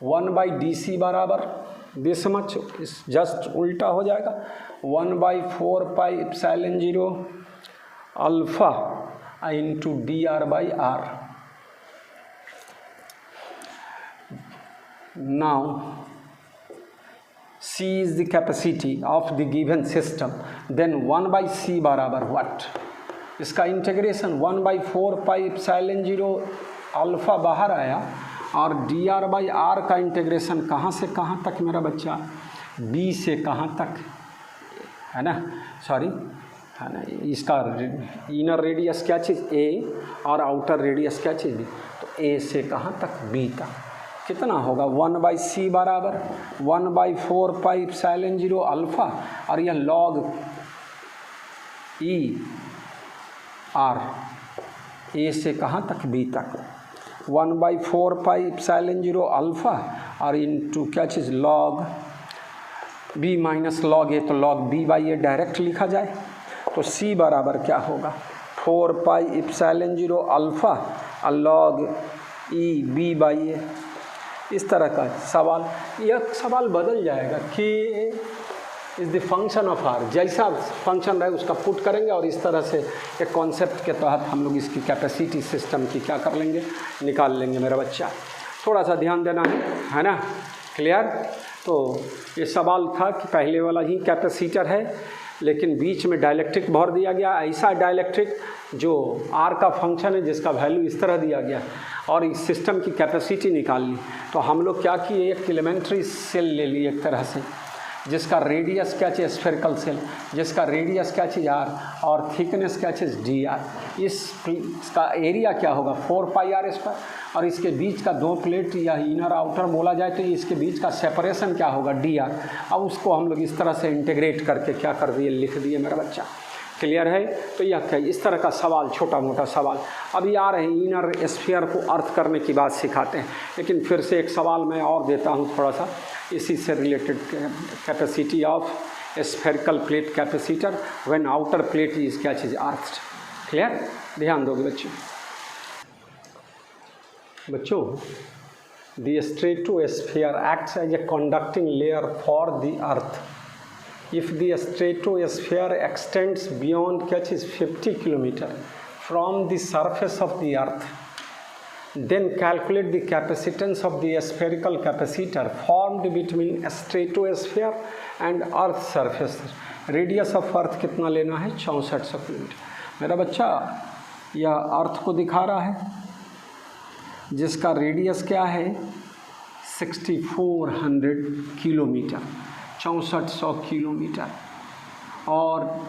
1/dc बराबर दिस मच, इस जस्ट उल्टा हो जाएगा 1/4πε0 alpha into dr/r। Now C is the capacity of the given system, then 1/c बराबर व्हाट, इसका इंटीग्रेशन 1/4πε0 अल्फ़ा बाहर आया और dr/r का इंटीग्रेशन कहाँ से कहाँ तक मेरा बच्चा, b से कहाँ तक है ना, सॉरी है ना, इसका इनर रेडियस क्या चीज़ a और आउटर रेडियस क्या चीज़ b, तो a से कहाँ तक b तक कितना होगा 1/c बराबर 1/4πε0 अल्फ़ा और यह log e r a से कहाँ तक b तक 1/4πε0 अल्फ़ा और इंटू क्या चीज़ log b minus log a, तो log b/a डायरेक्ट लिखा जाए, तो c बराबर क्या होगा 4πε0 अल्फ़ा और log e b/a। इस तरह का सवाल, यह सवाल बदल जाएगा कि is the function of R, जैसा फंक्शन रहे उसका पुट करेंगे और इस तरह से एक कॉन्सेप्ट के तहत हम लोग इसकी कैपेसिटी सिस्टम की क्या कर लेंगे, निकाल लेंगे मेरा बच्चा। थोड़ा सा ध्यान देना है ना, क्लियर। तो ये सवाल था कि पहले वाला ही कैपेसिटर है लेकिन बीच में डाइलेक्ट्रिक भर दिया गया, ऐसा डाइलेक्ट्रिक जो आर का फंक्शन है जिसका वैल्यू इस तरह दिया गया और इस सिस्टम की कैपेसिटी निकाल ली। तो हम लोग क्या किए, एक एलिमेंट्री सेल ले लिए एक तरह से जिसका रेडियस क्या चीज़ स्फेरिकल सेल, जिसका रेडियस क्या चीज़ आर और थिकनेस क्या चीज़ डी आर। इसका एरिया क्या होगा 4πr² और इसके बीच का दो प्लेट या इनर आउटर बोला जाए तो इसके बीच का सेपरेशन क्या होगा डी आर। अब उसको हम लोग इस तरह से इंटीग्रेट करके क्या कर दिए, लिख दिए मेरा बच्चा। क्लियर है। तो यह क्या इस तरह का सवाल, छोटा मोटा सवाल। अभी आ रहे हैं इनर स्फीयर को अर्थ करने की बात सिखाते हैं, लेकिन फिर से एक सवाल मैं और देता हूँ थोड़ा सा इसी से related. Capacity of spherical plate capacitor when outer plate is क्या चीज़ अर्थड। क्लियर, ध्यान दोगे बच्चों। The stratosphere acts as a conducting layer for the earth. If the stratosphere extends beyond catch is 50 km from the surface of the earth, then calculate the capacitance of the spherical capacitor formed between stratosphere and earth surface. Radius of earth कितना लेना है 6400 kilometre. मेरा बच्चा यह अर्थ को दिखा रहा है जिसका रेडियस क्या है 6400 किलोमीटर, 6400 किलोमीटर। और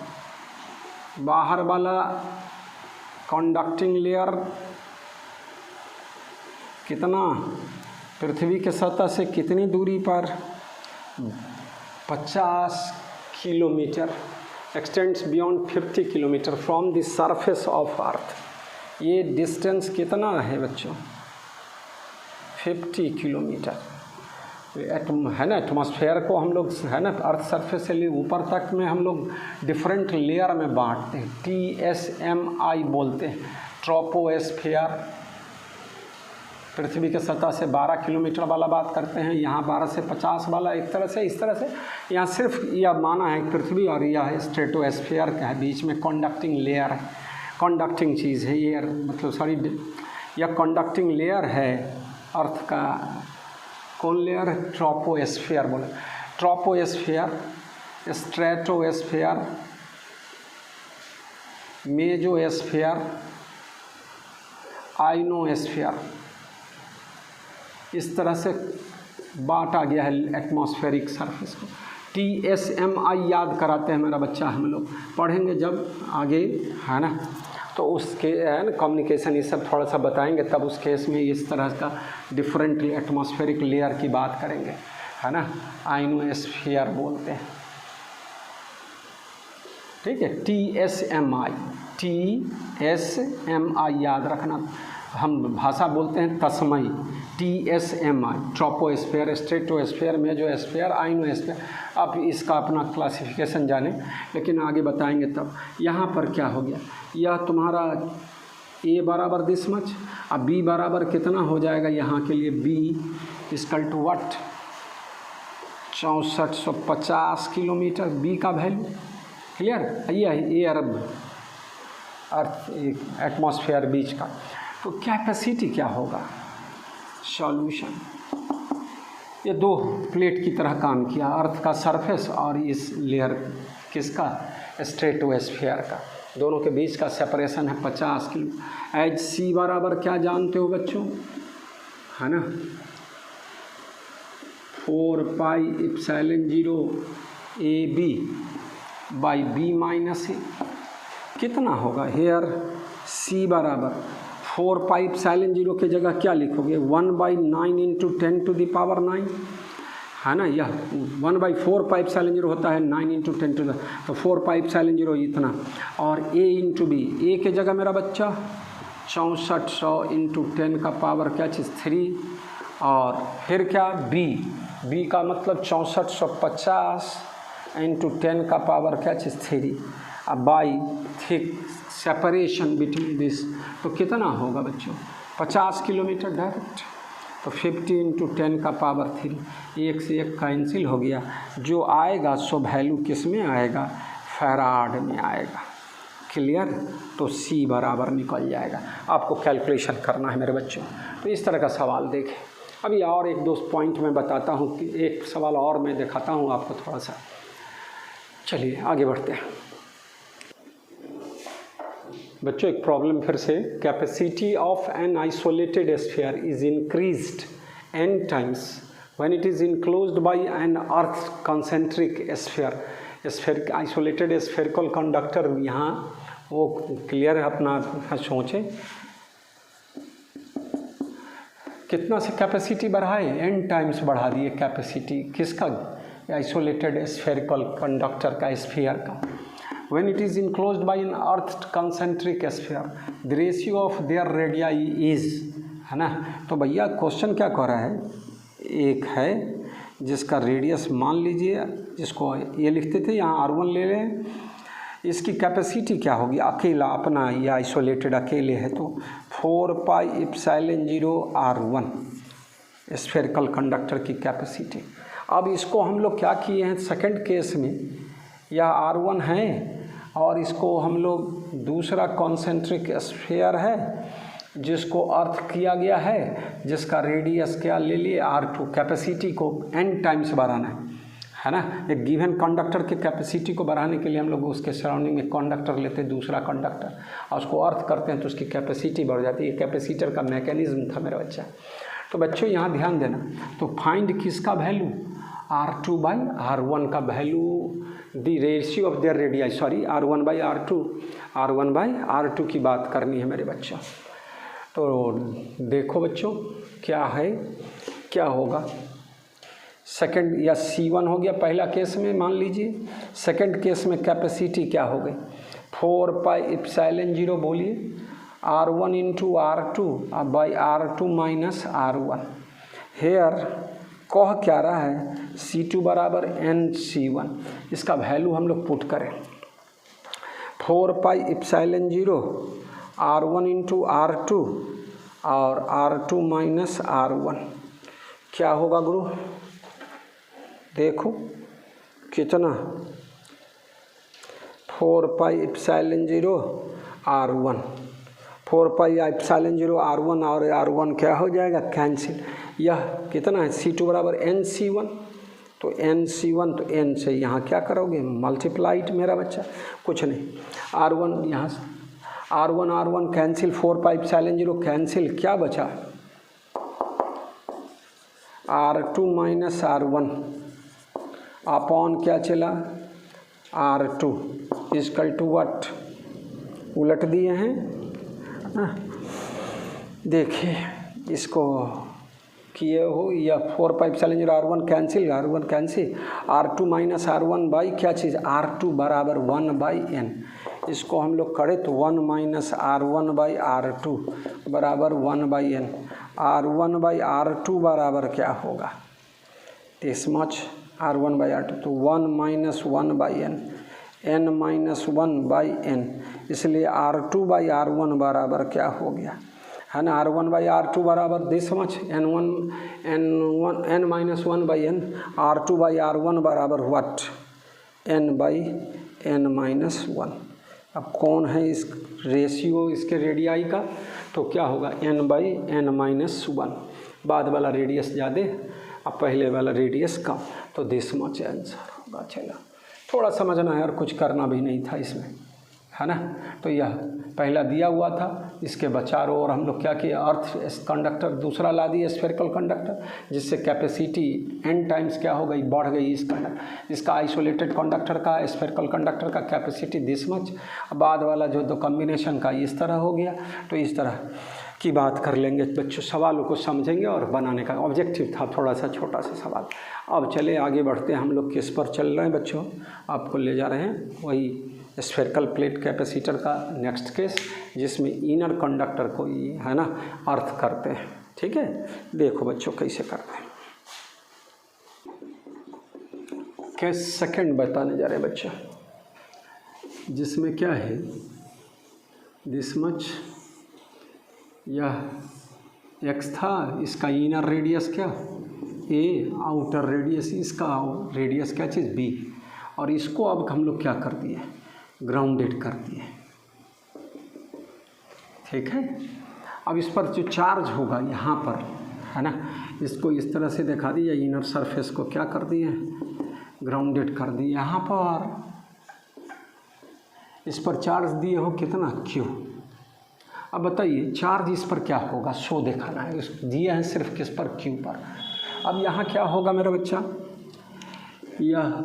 बाहर वाला कंडक्टिंग लेयर कितना, पृथ्वी के सतह से कितनी दूरी पर 50 kilometre. X tends beyond 50 kilometre from the surface of earth. ये डिस्टेंस कितना है बच्चों 50 किलोमीटर है ना। एटमॉस्फेयर को हम लोग है ना अर्थ सरफेस से ले ऊपर तक में हम लोग डिफरेंट लेयर में बांटते हैं, TSMI बोलते हैं। ट्रोपोस्फीयर पृथ्वी के सतह से 12 किलोमीटर वाला बात करते हैं, यहाँ 12 से 50 वाला, एक तरह से इस तरह से। यहाँ सिर्फ यह माना है पृथ्वी और यह स्ट्रेटोस्फीयर का है, बीच में कंडक्टिंग लेयर है, कंडक्टिंग चीज़ है ये, मतलब सॉरी यह कंडक्टिंग लेयर है अर्थ का। कौन लेयर है, ट्रोपोस्फीयर बोले। ट्रोपोस्फीयर, स्ट्रेटोस्फीयर, मेसोस्फीयर, आइनोस्फीयर, इस तरह से बांटा गया है एटमॉस्फेरिक सरफेस को। TSMI याद कराते हैं मेरा बच्चा, हम लोग पढ़ेंगे जब आगे है ना, तो उसके है ना कम्युनिकेशन ये सब थोड़ा सा बताएंगे, तब उस केस में इस तरह का डिफरेंट एटमॉस्फेरिक लेयर की बात करेंगे, है ना। आइनोस्फीयर बोलते हैं, ठीक है। TSMI याद रखना, हम भाषा बोलते हैं तस्मई। TSMI troposphere, stratosphere, mesosphere, ionosphere. आप इसका अपना क्लासिफिकेशन जाने, लेकिन आगे बताएंगे तब। यहाँ पर क्या हो गया, यह तुम्हारा A बराबर दिस मच, अब B बराबर कितना हो जाएगा यहाँ के लिए, B equal to what 6450 kilometre. B का वैल्यू क्लियर, ये एयर अर्थ एटमॉस्फेयर बीच का। तो कैपेसिटी क्या होगा, सॉल्यूशन, ये दो प्लेट की तरह काम किया, अर्थ का सरफेस और इस लेयर किसका, स्ट्रेटोस्फेयर का, दोनों के बीच का सेपरेशन है 50 किलो। एच सी बराबर क्या जानते हो बच्चों, है ना, 4 pi epsilon 0 A B by B minus A. कितना होगा हेयर, सी बराबर 4 पाई एप्सिलॉन 0 के जगह क्या लिखोगे, 1/9 इंटू 10 टू द पावर 9, है ना, यह 1/4 पाई एप्सिलॉन 0 होता है 9 इंटू 10 टू द, तो 4 पाई एप्सिलॉन 0 इतना, और ए इंटू बी, ए के जगह मेरा बच्चा 6400 इंटू 10 का पावर क्या चीज़ 3, और फिर क्या बी का मतलब 6450 इंटू 10 का पावर क्या चीज़ 3, अब by thick separation between this, तो कितना होगा बच्चों 50 किलोमीटर डायरेक्ट। तो 50 इंटू 10 का पावर 3, एक से एक कैंसिल हो गया, जो आएगा सो वैल्यू किस में आएगा, फैराड में आएगा। क्लियर, तो सी बराबर निकल जाएगा। आपको कैलकुलेशन करना है मेरे बच्चों। तो इस तरह का सवाल देखें। अभी और एक दो पॉइंट मैं बताता हूँ कि एक सवाल और मैं दिखाता हूँ आपको थोड़ा सा। चलिए आगे बढ़ते हैं बच्चों। एक प्रॉब्लम फिर से, capacity of an isolated sphere is increased n times when it is enclosed by an earth concentric sphere. Isolated spherical conductor, यहाँ वो क्लियर है अपना सोचें, कितना से कैपेसिटी बढ़ाए, n टाइम्स बढ़ा दिए कैपेसिटी किसका, आइसोलेटेड स्फेरिकल कंडक्टर का, स्फीयर का। When it is enclosed by an earth concentric sphere, the ratio of their radii is, है ना। तो भैया क्वेश्चन क्या कह रहा है, एक है जिसका रेडियस मान लीजिए, जिसको ये लिखते थे यहाँ R1 ले लें, इसकी कैपेसिटी क्या होगी, अकेला अपना ये आइसोलेटेड अकेले है, तो 4 pi epsilon 0 R1 spherical conductor की कैपेसिटी। अब इसको हम लोग क्या किए हैं, सेकंड केस में यह R1 है और इसको हम लोग दूसरा कॉन्सेंट्रिक स्फीयर है जिसको अर्थ किया गया है, जिसका रेडियस क्या ले लिए R2, कैपेसिटी को n टाइम्स बढ़ाना है ना। एक गिवन कंडक्टर के कैपेसिटी को बढ़ाने के लिए हम लोग उसके सराउंडिंग में कंडक्टर लेते हैं, दूसरा कंडक्टर, और उसको अर्थ करते हैं तो उसकी कैपेसिटी बढ़ जाती है। कैपेसिटर का मैकेनिज्म था मेरा बच्चा। तो बच्चों यहाँ ध्यान देना, तो फाइंड किसका वैल्यू, R2 बाई R1 का value, the ratio of their radii, sorry R1 by R2 की बात करनी है मेरे बच्चा। तो देखो बच्चों क्या है, क्या होगा, सेकंड या C1 हो गया पहला केस में मान लीजिए, सेकंड केस में कैपेसिटी क्या हो गई 4 पाई एप्सिलॉन 0 बोलिए R1 into R2 by R2 minus R1। Hair कह क्या रहा है, C2 बराबर NC1, इसका वैल्यू हम लोग पुट करें 4 pi epsilon 0 R1 into R2 और R2 माइनस R1, क्या होगा गुरु, देखो कितना 4 pi epsilon 0 R1, 4 pi epsilon 0 R1 और R1 क्या हो जाएगा, कैंसिल। यह कितना है, C2 बराबर NC1, तो NC1 तो N से यहाँ क्या करोगे, मल्टीप्लाइड मेरा बच्चा, कुछ नहीं, R1 यहाँ से R1 cancel, 4 pi epsilon 0 cancel, क्या बचा R2 माइनस R1 अपॉन क्या चला R2 इक्वल टू व्हाट, उलट दिए हैं, देखिए इसको किए हो, या 4 pi epsilon 0 R1 cancel, R2 minus R1 by क्या चीज़ R2 बराबर 1 बाई N, इसको हम लोग करें तो 1 माइनस R1 बाई R2 बराबर 1 by N, R1 by R2 बराबर क्या होगा, this much R1 by R2, तो 1 minus 1 by N minus 1 by N, इसलिए R2 बाई R1 बराबर क्या हो गया, है ना, R1/R2 बराबर दिस मच, n-1/n R2/R1 बराबर व्हाट, n/n-1। अब कौन है इस रेशियो इसके रेडियाई का, तो क्या होगा n/n-1, बाद वाला रेडियस ज़्यादा अब पहले वाला रेडियस कम, तो दिस मच आंसर होगा। चलो थोड़ा समझना है और कुछ करना भी नहीं था इसमें, है ना। तो यह पहला दिया हुआ था, इसके चारों ओर हम लोग क्या किए, अर्थ कंडक्टर दूसरा ला दिए स्फेरिकल कंडक्टर, जिससे कैपेसिटी n टाइम्स क्या हो गई, बढ़ गई इस कंडक्टर, इसका आइसोलेटेड कंडक्टर का स्फेरिकल कंडक्टर का कैपेसिटी दिस मच। बाद वाला जो दो कॉम्बिनेशन का इस तरह हो गया। तो इस तरह की बात कर लेंगे बच्चों, सवालों को समझेंगे और बनाने का ऑब्जेक्टिव था थोड़ा सा छोटा सा सवाल। अब चले आगे बढ़ते हैं, हम लोग किस पर चल रहे हैं बच्चों, आपको ले जा रहे हैं वही स्फेरिकल प्लेट कैपेसिटर का नेक्स्ट केस, जिसमें इनर कंडक्टर को है ना अर्थ करते हैं। ठीक है, देखो बच्चों कैसे करते हैं। केस सेकंड बताने जा रहे हैं बच्चों, जिसमें क्या है, दिस मच यह x था, इसका इनर रेडियस क्या a, आउटर रेडियस इसका रेडियस क्या चीज़ b, और इसको अब हम लोग क्या कर दिए, ग्राउंडेड कर दिए। ठीक है, अब इस पर जो चार्ज होगा यहाँ पर, है ना, इसको इस तरह से दिखा दिया, इनर सरफेस को क्या कर दिए, ग्राउंडेड कर दिए। यहाँ पर इस पर चार्ज दिए हो कितना Q। अब बताइए चार्ज इस पर क्या होगा, शो दिखाना है, दिए हैं सिर्फ किस पर, Q पर। अब यहाँ क्या होगा मेरा बच्चा, यह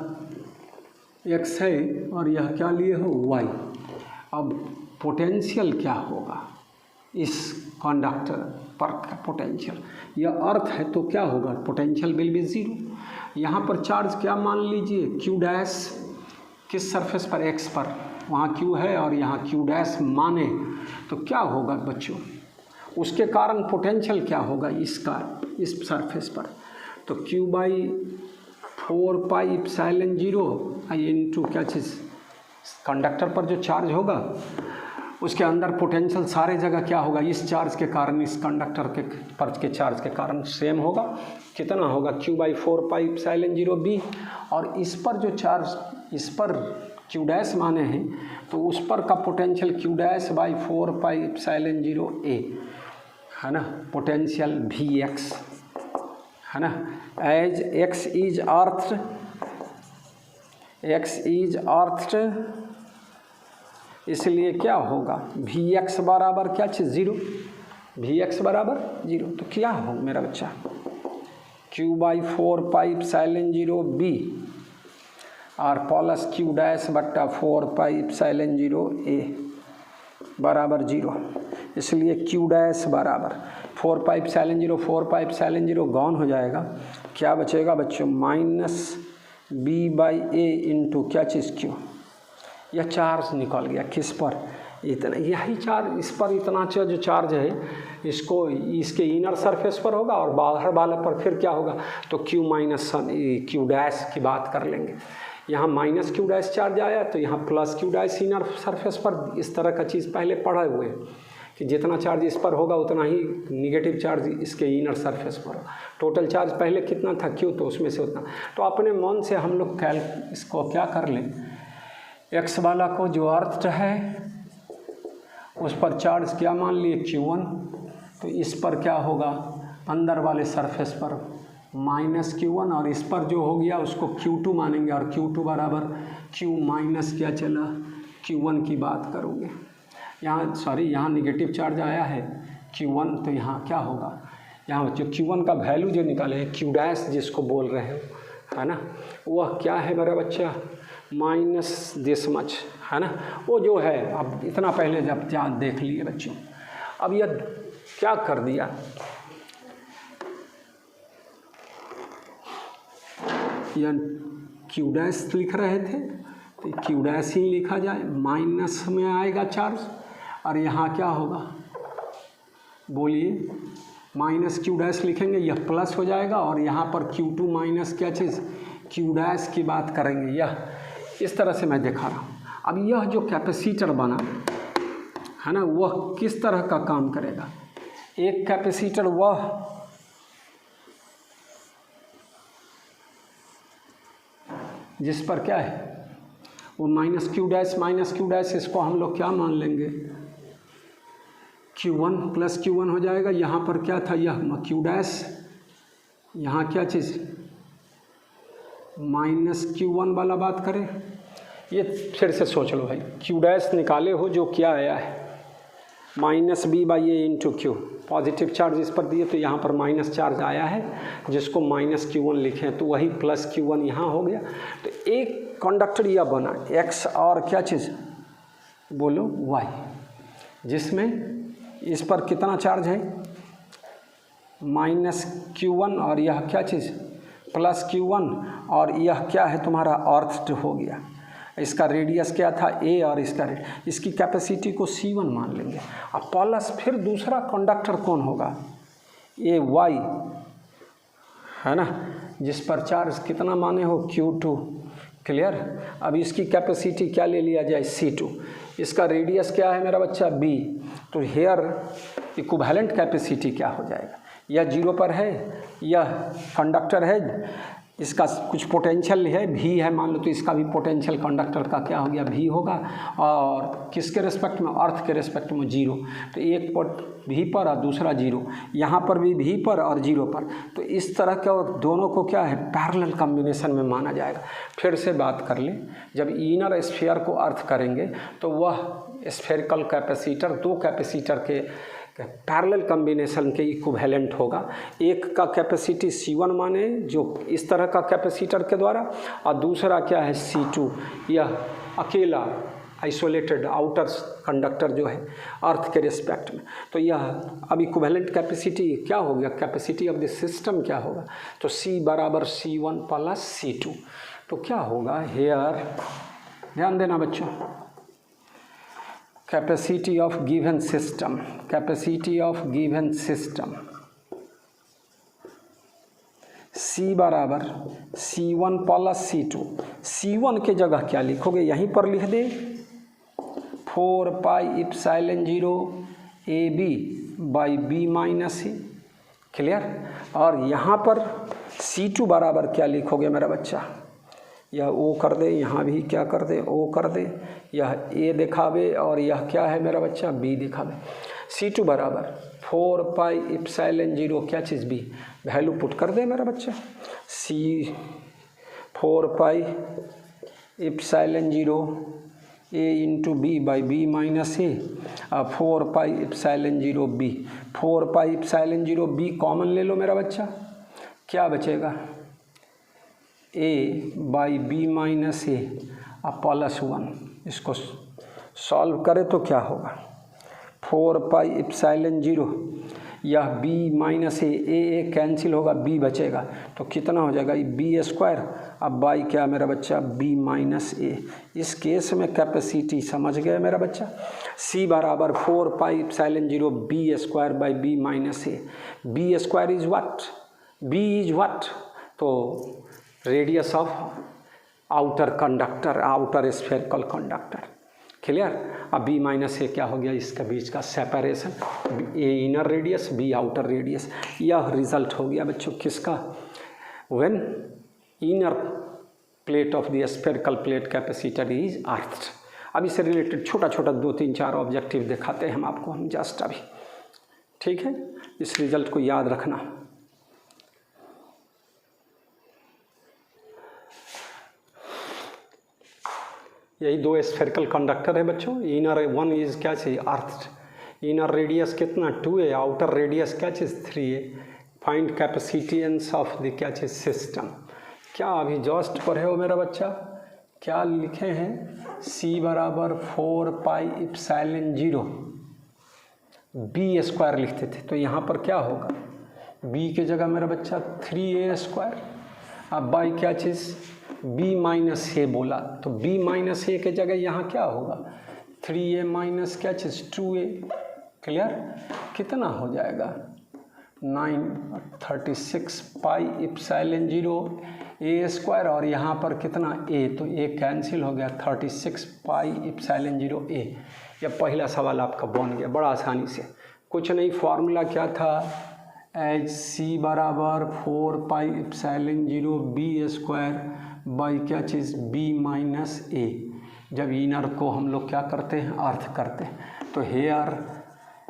x है और यह क्या लिए हो y। अब पोटेंशियल क्या होगा इस कंडक्टर पर का पोटेंशियल, यह अर्थ है तो क्या होगा, पोटेंशियल विल बी ज़ीरो। यहाँ पर चार्ज क्या मान लीजिए, Q डैश, किस सरफेस पर, x पर, वहाँ Q है और यहाँ Q डैश माने तो क्या होगा बच्चों, उसके कारण पोटेंशियल क्या होगा इसका, इस सरफेस पर, तो Q/4πε0 इंटू क्या चीज़, कंडक्टर पर जो चार्ज होगा उसके अंदर पोटेंशियल सारे जगह क्या होगा, इस चार्ज के कारण, इस कंडक्टर के पर के चार्ज के कारण सेम होगा। कितना होगा, Q/4πε0b, और इस पर जो चार्ज, इस पर Q डैश माने हैं तो उस पर का पोटेंशियल Q'/4πε0a, है ना, पोटेंशियल Vx, है ना, एज x इज अर्थड, इसलिए क्या होगा, Vx बराबर क्या चीज़, ज़ीरो, Vx बराबर ज़ीरो। तो क्या हो मेरा बच्चा, Q/4πε0b और प्लस Q डैश बट्टा 4πε0a बराबर ज़ीरो, इसलिए Q डैश बराबर 4πε0 गॉन हो जाएगा, क्या बचेगा बच्चों, -b/a इंटू क्या चीज़ Q। यह चार्ज निकल गया किस पर, इतना, यही चार्ज इस पर, इतना जो चार्ज है इसको इसके इनर सरफेस पर होगा और बाहर वाले पर फिर क्या होगा, तो Q डैश की बात कर लेंगे। यहाँ -Q डैश चार्ज आया तो यहाँ +Q डैश इनर सरफेस पर, इस तरह का चीज़ पहले पढ़े हुए कि जितना चार्ज इस पर होगा उतना ही निगेटिव चार्ज इसके इनर सरफेस पर होगा। टोटल चार्ज पहले कितना था Q, तो उसमें से उतना। तो अपने मन से हम लोग इसको क्या कर लें, x वाला को जो अर्थ है उस पर चार्ज क्या मान लिए, Q1, तो इस पर क्या होगा, अंदर वाले सरफेस पर -Q1, और इस पर जो हो गया उसको Q2 मानेंगे, और Q2 बराबर Q माइनस क्या चला, Q1 की बात करोगे। यहाँ यहाँ निगेटिव चार्ज आया है Q1, तो यहाँ क्या होगा, यहाँ जो Q1 का वैल्यू जो निकाले हैं, Q डैश जिसको बोल रहे हो, है ना, वह क्या है मेरा बच्चा, माइनस दिस मच, है ना, वो जो है। अब इतना पहले जब ध्यान देख लिए बच्चों, अब यह क्या कर दिया, यह Q डैश लिख रहे थे तो Q डैश ही लिखा जाए, माइनस में आएगा चार्ज, और यहाँ क्या होगा बोलिए, -Q डैश लिखेंगे, यह प्लस हो जाएगा, और यहाँ पर Q2 माइनस क्या चीज़, Q डैश की बात करेंगे। यह इस तरह से मैं दिखा रहा हूँ। अब यह जो कैपेसिटर बना है ना, वह किस तरह का काम करेगा, एक कैपेसिटर वह जिस पर क्या है वो माइनस क्यू डैश, इसको हम लोग क्या मान लेंगे, Q1 प्लस Q1 हो जाएगा। यहाँ पर क्या था, यह क्यू डैश, यहाँ क्या चीज़ माइनस Q1 वाला बात करें। ये फिर से सोच लो भाई, क्यू डैश निकाले हो जो क्या आया है minus B by A into Q, positive charge इस पर दिए तो यहाँ पर माइनस चार्ज आया है जिसको माइनस Q1 लिखें तो वही प्लस Q1 यहाँ हो गया। तो एक कंडक्टर यह बना X और क्या चीज़ बोलो Y, जिसमें इस पर कितना चार्ज है माइनस Q1 और यह क्या चीज़ प्लस Q1 और यह क्या है तुम्हारा अर्थ हो गया। इसका रेडियस क्या था A और इसकी कैपेसिटी को C1 मान लेंगे। अब प्लस फिर दूसरा कंडक्टर कौन होगा AY है ना, जिस पर चार्ज कितना माने हो Q2, क्लियर। अब इसकी कैपेसिटी क्या ले लिया जाए C2, इसका रेडियस क्या है मेरा बच्चा B, तो हेयर इक्विवेलेंट कैपेसिटी क्या हो जाएगा, यह 0 पर है, यह कंडक्टर है, इसका कुछ पोटेंशियल है V है मान लो, तो इसका भी पोटेंशियल कंडक्टर का क्या हो गया V होगा, और किसके रेस्पेक्ट में अर्थ के रेस्पेक्ट में 0, तो एक पर V पर और दूसरा 0, यहाँ पर भी V पर और 0 पर, तो इस तरह के दोनों को क्या है पैरेलल कॉम्बिनेशन में माना जाएगा। फिर से बात कर लें, जब इनर स्फीयर को अर्थ करेंगे तो वह स्फेरिकल कैपेसिटर दो कैपेसिटर के पैरेलल कॉम्बिनेशन के इक्विवेलेंट होगा। एक का कैपेसिटी C1 माने जो इस तरह का कैपेसिटर के द्वारा, और दूसरा क्या है C2, यह अकेला आइसोलेटेड आउटर कंडक्टर जो है अर्थ के रिस्पेक्ट में। तो यह अब इक्विवेलेंट कैपेसिटी क्या हो गया, कैपेसिटी ऑफ द सिस्टम क्या होगा, तो C बराबर C1 प्लस C2। तो क्या होगा हेयर, ध्यान देना बच्चों, capacity of given system, capacity of given system C बराबर C1 प्लस C2। C1 के जगह क्या लिखोगे, यहीं पर लिख दे 4 pi epsilon 0 AB by B minus C, clear. और यहाँ पर C2 बराबर क्या लिखोगे मेरा बच्चा, यह O कर दे, यहाँ भी क्या कर दे O कर दे, यह A दिखावे और यह क्या है मेरा बच्चा B दिखावे। C2 बराबर 4 पाई इप्सिलॉन 0 क्या चीज़ B, वैल्यू पुट कर दे मेरा बच्चा, C 4 pi epsilon 0 A into B by B minus A, 4 pi epsilon 0 B, 4 pi epsilon 0 B common ले लो मेरा बच्चा, क्या बचेगा A by B minus A plus 1। इसको सॉल्व करें तो क्या होगा 4 पाई इप्सिलॉन 0, यह B माइनस A कैंसिल होगा, B बचेगा, तो कितना हो जाएगा B स्क्वायर, अब बाई क्या मेरा बच्चा B माइनस A। इस केस में कैपेसिटी समझ गए मेरा बच्चा, C बराबर 4 pi epsilon 0 B square by B minus A। B square is what, B is what, तो radius of outer conductor, outer spherical conductor, clear. अब B माइनस A क्या हो गया, इसके बीच का separation, A inner radius B outer radius. यह result हो गया बच्चों किसका, when inner plate of the spherical plate capacitor is earth. अब इससे रिलेटेड छोटा छोटा 2-3-4 ऑब्जेक्टिव दिखाते हैं हम आपको, हम जस्ट अभी, ठीक है। इस रिजल्ट को याद रखना। यही दो स्फेरिकल कंडक्टर है बच्चों, इनर वन इज क्या चाहिए अर्थ, इनर रेडियस कितना 2a, आउटर रेडियस क्या चीज़ 3a। Find capacitance of the क्या चीज़ सिस्टम। क्या अभी जस्ट पढ़े हो मेरा बच्चा, क्या लिखे हैं C बराबर 4 पाई इप्सिलॉन 0 B स्क्वायर लिखते थे, तो यहाँ पर क्या होगा B के जगह मेरा बच्चा 3a स्क्वायर, अब बाई क्या चीज़ B माइनस A बोला, तो B माइनस A के जगह यहाँ क्या होगा 3a माइनस क्या चीज़ 2a, क्लियर। कितना हो जाएगा 936 पाई इप्सिलॉन 0 A स्क्वायर, और यहाँ पर कितना A, तो A कैंसिल हो गया, 36 पाई इप्सिलॉन 0 A। यह पहला सवाल आपका बन गया बड़ा आसानी से, कुछ नहीं, फॉर्मूला क्या था, एच सी बराबर 4 pi epsilon 0 B square by क्या चीज़ बी माइनस ए। जब इनर को हम लोग क्या करते हैं, अर्थ करते हैं, तो हेयर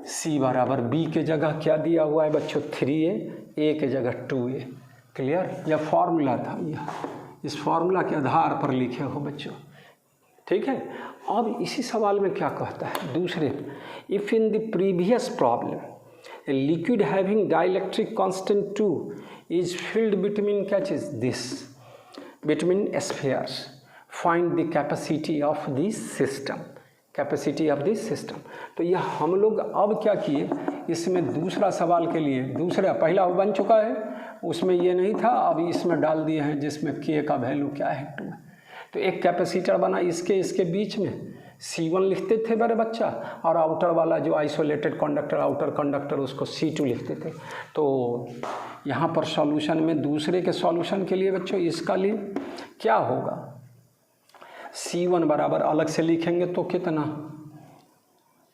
सी बराबर बी के जगह क्या दिया हुआ है बच्चों, 3a, ए के जगह 2a। क्लियर, यह फॉर्मूला था, यह इस फॉर्मूला के आधार पर लिखे हो बच्चों, ठीक है। अब इसी सवाल में क्या कहता है दूसरे, if in the previous problem a liquid having dielectric constant 2 is filled between क्या चीज this, between spheres, find the capacity of this system, capacity of this system. तो यह हम लोग अब क्या किए, इसमें दूसरा सवाल के लिए, दूसरा पहला बन चुका है, उसमें ये नहीं था, अभी इसमें डाल दिए हैं जिसमें के का वैल्यू क्या है 2 है। तो एक कैपेसिटर बना इसके बीच में, C1 लिखते थे मेरे बच्चा, और आउटर वाला जो आइसोलेटेड कंडक्टर, आउटर कंडक्टर, उसको C2 लिखते थे। तो यहाँ पर सॉल्यूशन में दूसरे के सॉल्यूशन के लिए बच्चों इसका लिए क्या होगा, C1 बराबर अलग से लिखेंगे तो कितना,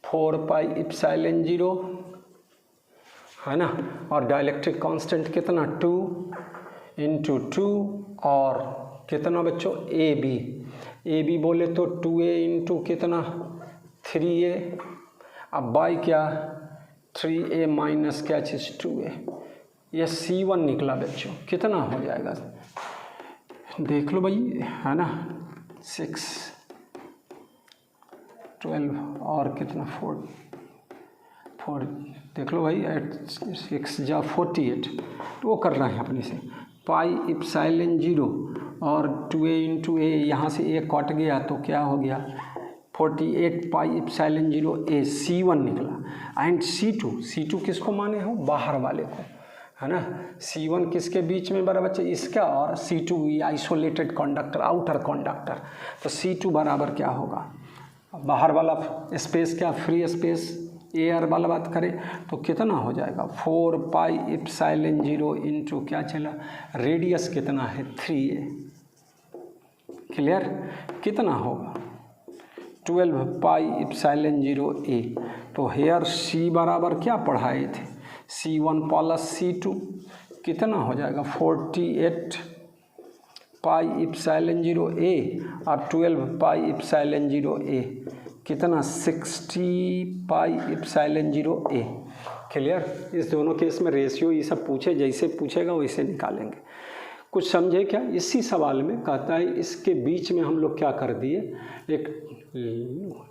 4 पाई एप्सिलॉन 0 है ना, और डाइलेक्ट्रिक कांस्टेंट कितना 2 इंटू 2, और कितना बच्चों ए बी बोले तो 2a इंटू कितना 3a, अब बाई क्या 3a माइनस क्या चीज़ 2a, यह C1 निकला बच्चों, कितना हो जाएगा देख लो भाई, है ना, 6 12 और कितना 4 देख लो भाई, 6 जा 48, तो वो कर रहे हैं अपने से, पाई एप्सिलॉन 0 और 2a इंटू ए, यहाँ से ए कट गया तो क्या हो गया 48 पाई एप्सिलॉन 0 ए, C1 निकला। एंड C2 किसको माने हो, बाहर वाले को, है ना। C1 किसके बीच में बराबर बच्चे, इसका, और C2 isolated conductor, outer conductor. तो C2 बराबर क्या होगा, बाहर वाला स्पेस क्या, फ्री स्पेस, एयर वाला बात करें तो कितना हो जाएगा 4 पाई एप्सिलॉन 0 इंटू क्या चला, रेडियस कितना है 3a। क्लियर, कितना होगा 12 पाई एप्सिलॉन 0 a। तो हेयर C बराबर क्या पढ़ाए थे, C1 प्लस C2, कितना हो जाएगा 48 पाई एप्सिलॉन 0 a और 12 पाई एप्सिलॉन 0 a, कितना 60 पाई एप्सिलॉन 0 a। क्लियर, इस दोनों केस में रेशियो ये सब पूछे, जैसे पूछेगा वैसे निकालेंगे। कुछ समझे क्या, इसी सवाल में कहता है इसके बीच में हम लोग क्या कर दिए, एक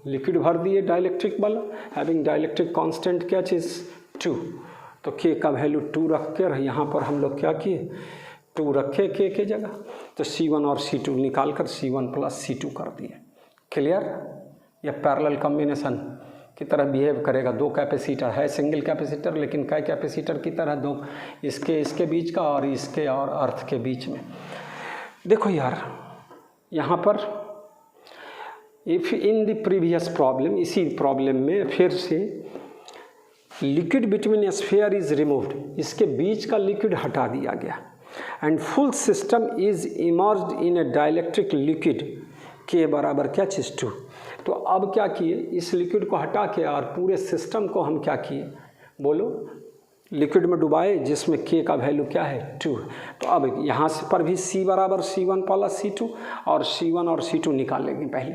लिक्विड भर दिए डाइलेक्ट्रिक वाला, हैविंग डाइलेक्ट्रिक कांस्टेंट क्या चीज़ 2, तो के का वैल्यू 2 रख कर यहाँ पर हम लोग क्या किए 2 रखे के जगह, तो C1 और C2 निकाल कर C1 प्लस C2 कर दिए। क्लियर, यह पैरेलल कॉम्बिनेशन की तरह बिहेव करेगा। 2 कैपेसिटर है, सिंगल कैपेसिटर, लेकिन कई कैपेसिटर की तरह 2, इसके बीच का और इसके और अर्थ के बीच में। देखो यार यहाँ पर if in the previous problem, इसी प्रॉब्लम में फिर से liquid between sphere is removed, इसके बीच का लिक्विड हटा दिया गया, and full system is emerged in A dielectric liquid के बराबर क्या चीज़ 2। तो अब क्या किए, इस लिक्विड को हटा के और पूरे सिस्टम को हम क्या किए बोलो, लिक्विड में डुबाए, जिसमें के का वैल्यू क्या है 2। तो अब यहाँ से पर भी C बराबर C1 प्लस C2, और C1 और C2 निकालेंगे पहले।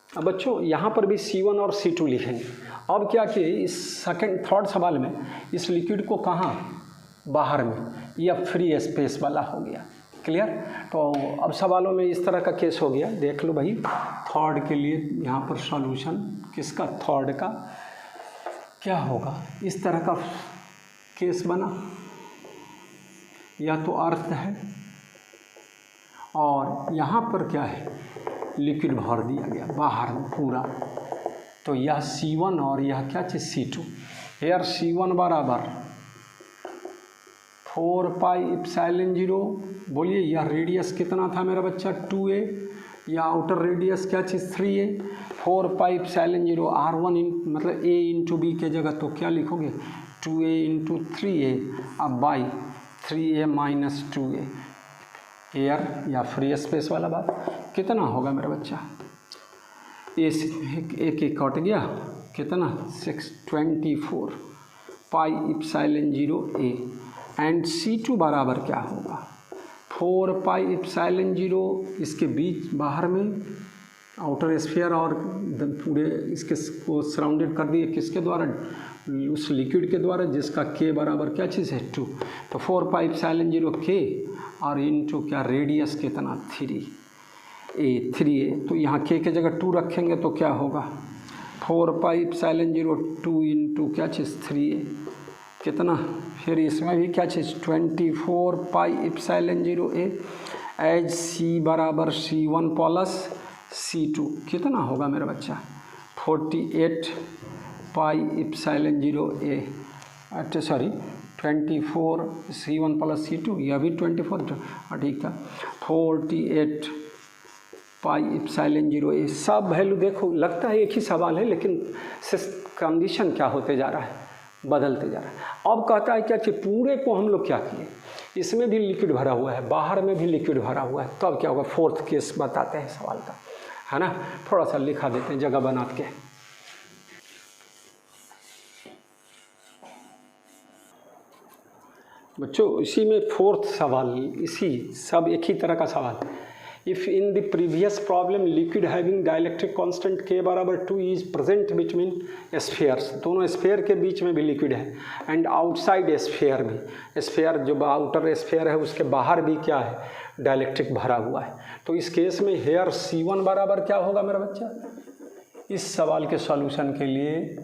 अब बच्चों यहाँ पर भी C1 और C2 लिखेंगे। अब क्या किए, इस थर्ड सवाल में इस लिक्विड को कहाँ, बाहर में, यह फ्री स्पेस वाला हो गया। क्लियर, तो अब सवालों में इस तरह का केस हो गया। देख लो भाई, थर्ड के लिए यहाँ पर सॉल्यूशन किसका, थर्ड का क्या होगा, इस तरह का केस बना, या तो अर्थ है और यहाँ पर क्या है लिक्विड भर दिया गया बाहर में पूरा, तो यह C1 और यह क्या चीज़ C2। हेयर C1 बराबर 4 पाई एप्सिलॉन 0, बोलिए यह रेडियस कितना था मेरा बच्चा 2a, या आउटर रेडियस क्या चीज़ 3a, 4 पाई एप्सिलॉन 0 R1 मतलब a इंटू बी के जगह तो क्या लिखोगे 2a इंटू 3a, अब by 3a minus 2a, air या फ्री स्पेस वाला बात, कितना होगा मेरा बच्चा, एक कट गया, कितना 624 पाई इप्सिलॉन 0 ए एंड C2 बराबर क्या होगा 4 पाई इप्सिलॉन 0 इसके बीच बाहर में आउटर स्फीयर और पूरे इसके को सराउंडेड कर दिए किसके द्वारा, उस लिक्विड के द्वारा जिसका K बराबर क्या चीज़ है 2। तो 4 पाई इप्सिलॉन 0 K और इनटू क्या रेडियस कितना 3a। तो यहाँ K के जगह 2 रखेंगे तो क्या होगा 4 पाई इप्सिलॉन 0 2 इंटू क्या चीज़ 3a कितना, फिर इसमें भी क्या चीज़ 24 पाई इप्सिलॉन 0 a एज C बराबर C1 प्लस C2 कितना होगा मेरा बच्चा 48 पाई इप्सिलॉन 0 a, अच्छा सॉरी 24 C1 प्लस C2, यह भी 24 ठीक था 48 पाई इप्सिलॉन 0 a। सब वैल्यू देखो लगता है एक ही सवाल है लेकिन कंडीशन क्या होते जा रहा है, बदलते जा रहा है। अब कहता है क्या कि पूरे को हम लोग क्या किए, इसमें भी लिक्विड भरा हुआ है, बाहर में भी लिक्विड भरा हुआ है, तो अब क्या होगा फोर्थ केस बताते हैं सवाल का, है ना। थोड़ा सा लिखा देते हैं जगह बना के। बच्चों इसी में फोर्थ सवाल, इसी सब एक ही तरह का सवाल। If in the previous problem liquid having dielectric constant K बराबर 2 इज प्रेजेंट बिटवीन स्फीयर्स, दोनों स्फीयर के बीच में भी लिक्विड है, एंड आउटसाइड स्फीयर भी, स्फीयर जो आउटर स्फीयर है उसके बाहर भी क्या है डाइलेक्ट्रिक भरा हुआ है। तो इस केस में हेयर C1 बराबर क्या होगा मेरा बच्चा, इस सवाल के सॉल्यूशन के लिए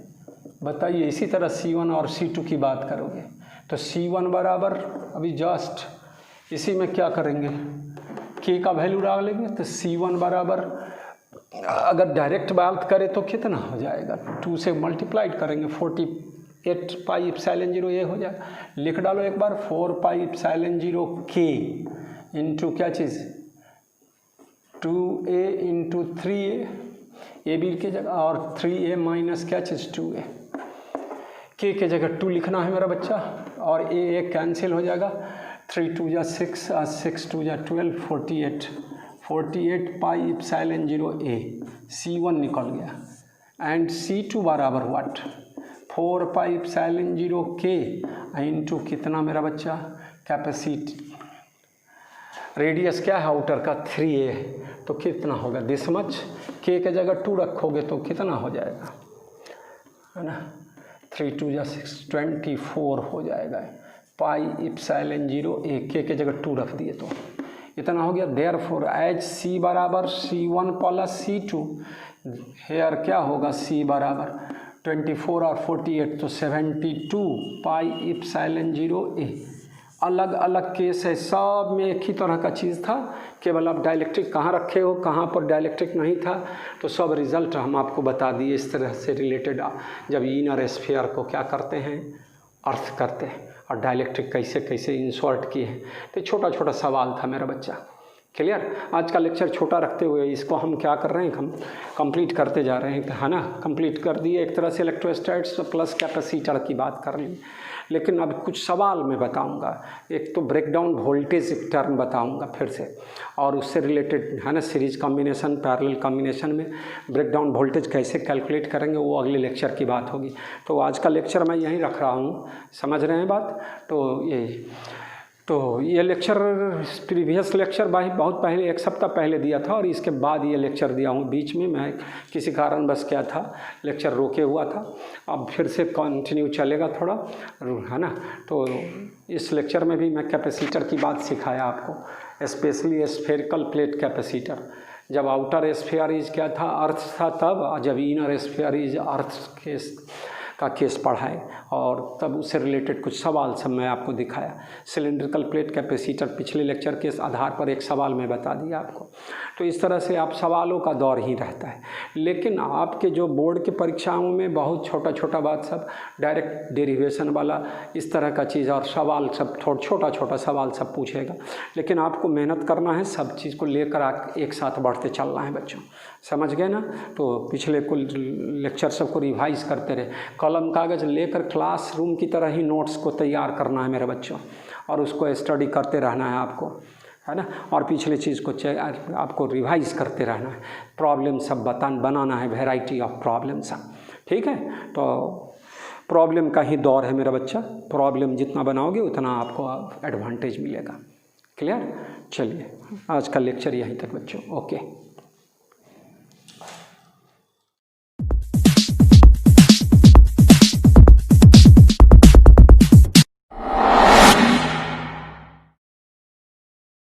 बताइए। इसी तरह C1 और C2 की बात करोगे तो C1 बराबर अभी जस्ट इसी में क्या करेंगे K का वैल्यू डालेंगे, तो C1 बराबर अगर डायरेक्ट बात करें तो कितना हो जाएगा 2 से मल्टीप्लाइड करेंगे 48 पाई इप्सिलॉन 0 ये हो जाएगा। लिख डालो एक बार 4 पाई इप्सिलॉन 0 K इंटू क्या चीज़ 2a into 3a, A B की जगह और 3a माइनस क्या चीज़ 2a, K के जगह 2 लिखना है मेरा बच्चा और a कैंसिल हो जाएगा, 3 2 जा 6 6 2 जा 12 48 पाई इप्सिलॉन 0 a C1 निकल गया एंड C2 बराबर what 4 pi epsilon 0 K into कितना मेरा बच्चा कैपेसिटी, रेडियस क्या है आउटर का 3a, तो कितना होगा दिस मच, K के जगह 2 रखोगे तो कितना हो जाएगा, है ना 3 2 जा 6 24 हो जाएगा पाई इप्सिलॉन 0 a, K के जगह 2 रख दिए तो इतना हो गया। देयरफॉर एज C बराबर C1 प्लस C2, हेयर क्या होगा C बराबर 24 और 48 तो 72 पाई इप्सिलॉन 0 a। अलग अलग केस है, सब में एक ही तरह का चीज़ था, केवल आप डाइलेक्ट्रिक कहाँ रखे हो कहाँ पर डाइलेक्ट्रिक नहीं था, तो सब रिजल्ट हम आपको बता दिए इस तरह से रिलेटेड। जब इनर स्फीयर को क्या करते हैं अर्थ करते हैं और डाइलेक्ट्रिक कैसे कैसे इंसर्ट किए हैं, तो छोटा छोटा सवाल था मेरा बच्चा। क्लियर। आज का लेक्चर छोटा रखते हुए इसको हम क्या कर रहे हैं, हम कंप्लीट करते जा रहे हैं, है ना। कंप्लीट कर दिए एक तरह से इलेक्ट्रोस्टैट्स प्लस कैपेसिटर की बात कर ली, लेकिन अब कुछ सवाल मैं बताऊंगा। एक तो ब्रेकडाउन वोल्टेज टर्म बताऊंगा फिर से, और उससे रिलेटेड है ना सीरीज कॉम्बिनेशन पैरेलल कॉम्बिनेशन में ब्रेकडाउन वोल्टेज कैसे कैलकुलेट करेंगे वो अगले लेक्चर की बात होगी। तो आज का लेक्चर मैं यहीं रख रहा हूँ, समझ रहे हैं बात। तो ये लेक्चर प्रीवियस लेक्चर भाई बहुत पहले 1 सप्ताह पहले दिया था और इसके बाद ये लेक्चर दिया हूँ। बीच में मैं किसी कारण बस क्या था लेक्चर रोके हुआ था, अब फिर से कंटिन्यू चलेगा थोड़ा, है ना। तो इस लेक्चर में भी मैं कैपेसिटर की बात सिखाया आपको, स्पेशली स्फेरिकल प्लेट कैपेसिटर। जब आउटर स्फीयर इज क्या था अर्थ था तब, जब इनर स्फीयर इज अर्थ का केस पढ़ाए और तब उससे रिलेटेड कुछ सवाल सब मैं आपको दिखाया। सिलेंड्रिकल प्लेट कैपेसिटर पिछले लेक्चर के आधार पर एक सवाल मैं बता दिया आपको। तो इस तरह से आप सवालों का दौर ही रहता है, लेकिन आपके जो बोर्ड के परीक्षाओं में बहुत छोटा छोटा बात सब डायरेक्ट डेरिवेशन वाला इस तरह का चीज़ और सवाल सब छोटा छोटा सवाल सब पूछेगा, लेकिन आपको मेहनत करना है, सब चीज़ को लेकर एक साथ बढ़ते चलना है बच्चों, समझ गए ना। तो पिछले कुल लेक्चर सबको रिवाइज करते रहे, कलम कागज़ लेकर क्लासरूम की तरह ही नोट्स को तैयार करना है मेरे बच्चों, और उसको स्टडी करते रहना है आपको, है ना। और पिछले चीज़ को आपको रिवाइज करते रहना है, प्रॉब्लम सब बनाना है, वैरायटी ऑफ प्रॉब्लम सब, ठीक है, तो प्रॉब्लम का ही दौर है मेरा बच्चा, प्रॉब्लम जितना बनाओगे उतना आपको एडवांटेज मिलेगा। क्लियर? चलिए आज का लेक्चर यहीं तक बच्चों, ओके।